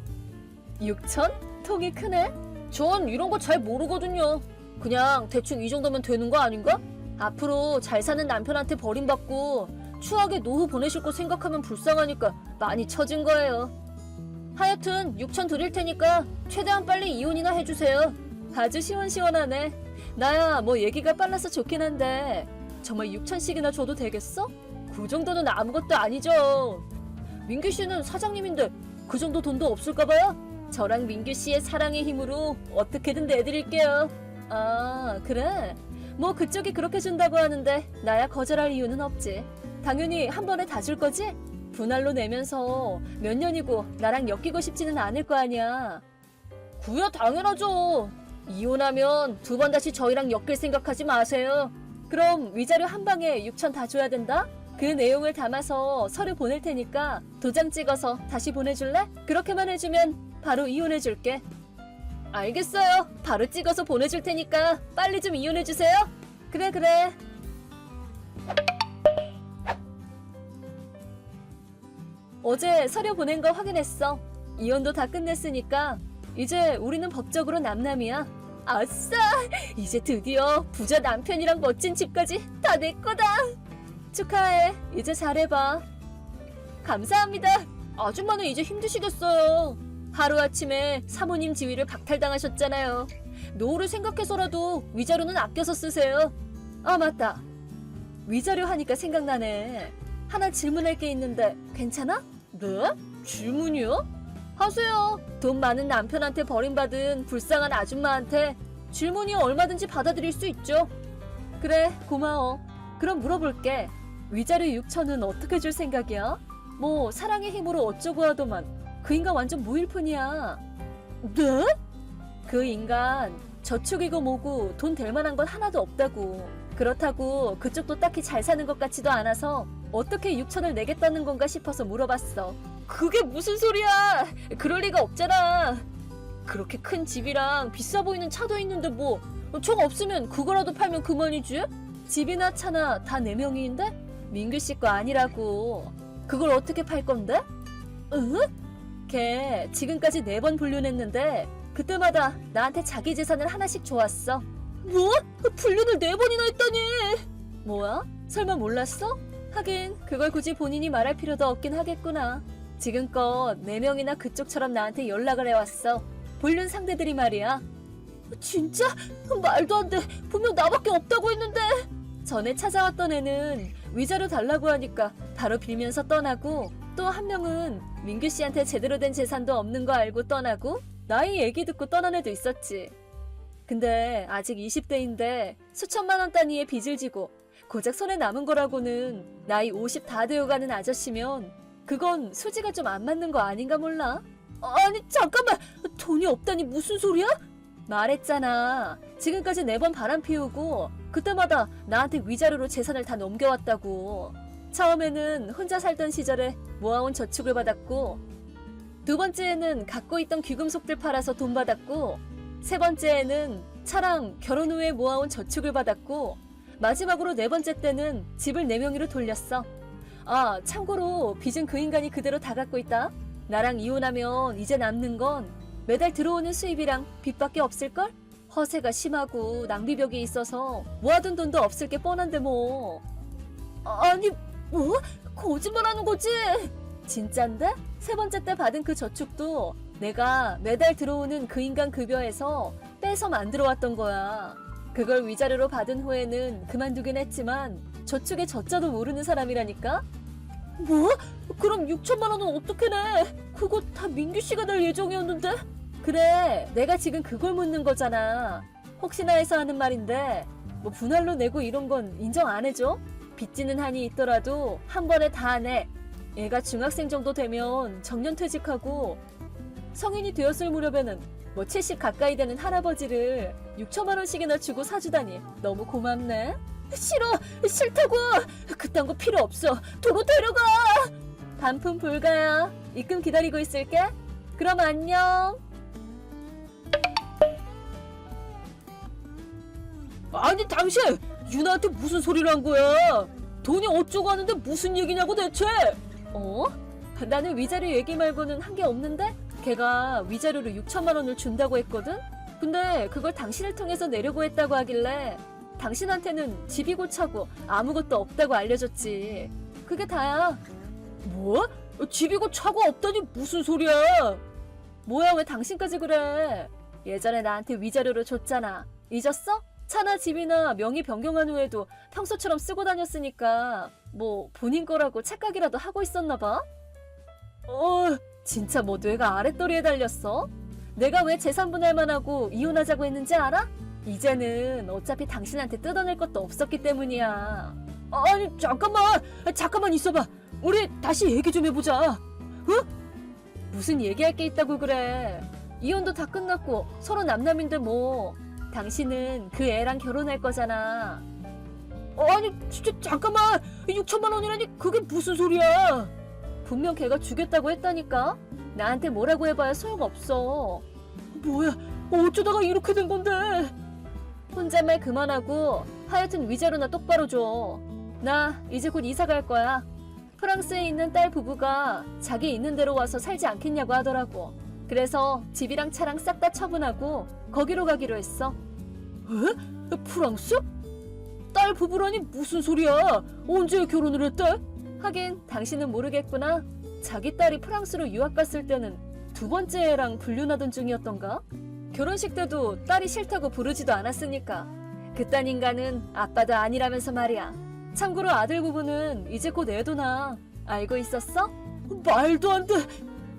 6천? 통이 크네? 전 이런 거 잘 모르거든요. 그냥 대충 이 정도면 되는 거 아닌가? 앞으로 잘 사는 남편한테 버림받고 추하게 노후 보내실 거 생각하면 불쌍하니까 많이 처진 거예요. 하여튼 6천 드릴 테니까 최대한 빨리 이혼이나 해주세요. 아주 시원시원하네. 나야 뭐 얘기가 빨라서 좋긴 한데 정말 6천씩이나 줘도 되겠어? 그 정도는 아무것도 아니죠. 민규 씨는 사장님인데 그 정도 돈도 없을까봐요? 저랑 민규 씨의 사랑의 힘으로 어떻게든 내드릴게요. 아, 그래? 뭐 그쪽이 그렇게 준다고 하는데 나야 거절할 이유는 없지. 당연히 한 번에 다 줄 거지? 분할로 내면서 몇 년이고 나랑 엮이고 싶지는 않을 거 아니야. 그야 당연하죠. 이혼하면 두 번 다시 저희랑 엮일 생각하지 마세요. 그럼 위자료 한 방에 6천 다 줘야 된다? 그 내용을 담아서 서류 보낼 테니까 도장 찍어서 다시 보내줄래? 그렇게만 해주면 바로 이혼해줄게. 알겠어요. 바로 찍어서 보내줄 테니까 빨리 좀 이혼해주세요. 그래, 그래. 어제 서류 보낸 거 확인했어. 이혼도 다 끝냈으니까 이제 우리는 법적으로 남남이야. 아싸! 이제 드디어 부자 남편이랑 멋진 집까지 다 내 거다. 축하해. 이제 잘해봐. 감사합니다. 아줌마는 이제 힘드시겠어요. 하루아침에 사모님 지위를 박탈당하셨잖아요. 노후를 생각해서라도 위자료는 아껴서 쓰세요. 아, 맞다. 위자료 하니까 생각나네. 하나 질문할 게 있는데 괜찮아? 네? 질문이요? 하세요. 돈 많은 남편한테 버림받은 불쌍한 아줌마한테 질문이 얼마든지 받아들일 수 있죠. 그래, 고마워. 그럼 물어볼게. 위자료 6천은 어떻게 줄 생각이야? 뭐 사랑의 힘으로 어쩌고 하더만 그 인간 완전 무일푼이야. 네? 그 인간 저축이고 뭐고 돈 될 만한 건 하나도 없다고. 그렇다고 그쪽도 딱히 잘 사는 것 같지도 않아서 어떻게 6천을 내겠다는 건가 싶어서 물어봤어. 그게 무슨 소리야. 그럴 리가 없잖아. 그렇게 큰 집이랑 비싸 보이는 차도 있는데 뭐 총 없으면 그거라도 팔면 그만이지? 집이나 차나 다 내 명의인데? 민규 씨 거 아니라고. 그걸 어떻게 팔 건데? 응? 걔 지금까지 4번 불륜했는데 그때마다 나한테 자기 재산을 하나씩 줘왔어. 뭐? 불륜을 4번이나 했다니. 뭐야? 설마 몰랐어? 하긴 그걸 굳이 본인이 말할 필요도 없긴 하겠구나. 지금껏 4명이나 그쪽처럼 나한테 연락을 해왔어. 불륜 상대들이 말이야. 진짜? 말도 안 돼. 분명 나밖에 없다고 했는데. 전에 찾아왔던 애는 위자료 달라고 하니까 바로 빌면서 떠나고, 또 한 명은 민규 씨한테 제대로 된 재산도 없는 거 알고 떠나고, 나이 얘기 듣고 떠난 애도 있었지. 근데 아직 20대인데 수천만 원 단위의 빚을 지고 고작 손에 남은 거라고는 나이 50 다 되어가는 아저씨면 그건 수지가 좀 안 맞는 거 아닌가 몰라? 아니 잠깐만, 돈이 없다니 무슨 소리야? 말했잖아. 지금까지 4번 바람 피우고 그때마다 나한테 위자료로 재산을 다 넘겨왔다고. 처음에는 혼자 살던 시절에 모아온 저축을 받았고, 두 번째에는 갖고 있던 귀금속들 팔아서 돈 받았고, 세 번째에는 차랑 결혼 후에 모아온 저축을 받았고, 마지막으로 네 번째 때는 집을 내 명의로 돌렸어. 아, 참고로 빚은 그 인간이 그대로 다 갖고 있다. 나랑 이혼하면 이제 남는 건 매달 들어오는 수입이랑 빚밖에 없을걸? 허세가 심하고 낭비벽이 있어서 모아둔 돈도 없을 게 뻔한데 뭐. 아니, 뭐? 거짓말하는 거지? 진짠데? 세 번째 때 받은 그 저축도 내가 매달 들어오는 그 인간 급여에서 빼서 만들어 왔던 거야. 그걸 위자료로 받은 후에는 그만두긴 했지만 저축의 저자도 모르는 사람이라니까? 뭐? 그럼 6천만 원은 어떻게 내? 그거 다 민규 씨가 낼 예정이었는데? 그래, 내가 지금 그걸 묻는 거잖아. 혹시나 해서 하는 말인데 뭐 분할로 내고 이런 건 인정 안 해줘? 빚지는 한이 있더라도 한 번에 다 내. 애가 중학생 정도 되면 정년퇴직하고 성인이 되었을 무렵에는 뭐 70 가까이 되는 할아버지를 6천만 원씩이나 주고 사주다니 너무 고맙네. 싫어! 싫다고! 그딴 거 필요 없어. 도로 데려가! 반품 불가야. 입금 기다리고 있을게. 그럼 안녕. 아니 당신! 유나한테 무슨 소리를 한 거야? 돈이 어쩌고 하는데 무슨 얘기냐고 대체? 어? 나는 위자료 얘기 말고는 한 게 없는데? 걔가 위자료로 6천만 원을 준다고 했거든? 근데 그걸 당신을 통해서 내려고 했다고 하길래 당신한테는 집이고 차고 아무것도 없다고 알려줬지. 그게 다야. 뭐? 집이고 차고 없다니 무슨 소리야? 뭐야 왜 당신까지 그래? 예전에 나한테 위자료로 줬잖아. 잊었어? 차나 집이나 명의 변경한 후에도 평소처럼 쓰고 다녔으니까 뭐 본인 거라고 착각이라도 하고 있었나 봐? 진짜 뭐 뇌가 아랫도리에 달렸어? 내가 왜 재산 분할만 하고 이혼하자고 했는지 알아? 이제는 어차피 당신한테 뜯어낼 것도 없었기 때문이야. 아니 잠깐만 있어봐. 우리 다시 얘기 좀 해보자. 무슨 얘기할 게 있다고 그래. 이혼도 다 끝났고 서로 남남인데 뭐. 당신은 그 애랑 결혼할 거잖아. 아니 진짜 잠깐만. 6천만 원이라니 그게 무슨 소리야. 분명 걔가 주겠다고 했다니까. 나한테 뭐라고 해봐야 소용없어. 뭐야 어쩌다가 이렇게 된 건데. 혼잣말 그만하고 하여튼 위자료나 똑바로 줘. 나 이제 곧 이사 갈 거야. 프랑스에 있는 딸 부부가 자기 있는 데로 와서 살지 않겠냐고 하더라고. 그래서 집이랑 차랑 싹 다 처분하고 거기로 가기로 했어. 에? 프랑스? 딸 부부라니 무슨 소리야? 언제 결혼을 했대? 하긴 당신은 모르겠구나. 자기 딸이 프랑스로 유학 갔을 때는 두 번째 애랑 불륜하던 중이었던가? 결혼식 때도 딸이 싫다고 부르지도 않았으니까. 그딴 인간은 아빠도 아니라면서 말이야. 참고로 아들 부부는 이제 곧 애도 낳아. 알고 있었어? 말도 안 돼.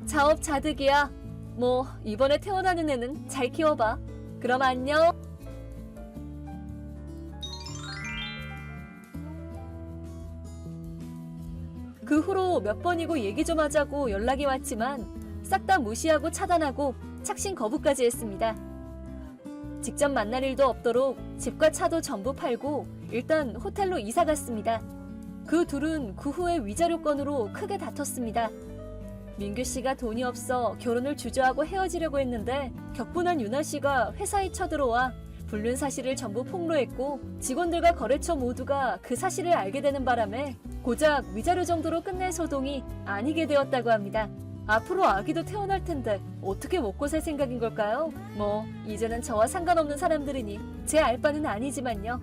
자업자득이야. 뭐 이번에 태어나는 애는 잘 키워봐. 그럼 안녕. 그 후로 몇 번이고 얘기 좀 하자고 연락이 왔지만 싹 다 무시하고 차단하고 착신 거부까지 했습니다. 직접 만날 일도 없도록 집과 차도 전부 팔고 일단 호텔로 이사 갔습니다. 그 둘은 그 후에 위자료 건으로 크게 다퉜습니다. 민규 씨가 돈이 없어 결혼을 주저하고 헤어지려고 했는데 격분한 유나 씨가 회사에 쳐들어와 불륜 사실을 전부 폭로했고 직원들과 거래처 모두가 그 사실을 알게 되는 바람에 고작 위자료 정도로 끝낼 소동이 아니게 되었다고 합니다. 앞으로 아기도 태어날 텐데 어떻게 먹고 살 생각인 걸까요? 뭐 이제는 저와 상관없는 사람들이니 제 알바는 아니지만요.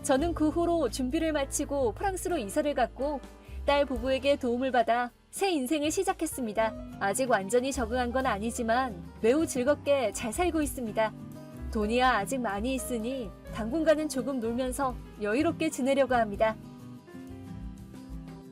저는 그 후로 준비를 마치고 프랑스로 이사를 갔고 딸 부부에게 도움을 받아 새 인생을 시작했습니다. 아직 완전히 적응한 건 아니지만 매우 즐겁게 잘 살고 있습니다. 돈이야 아직 많이 있으니 당분간은 조금 놀면서 여유롭게 지내려고 합니다.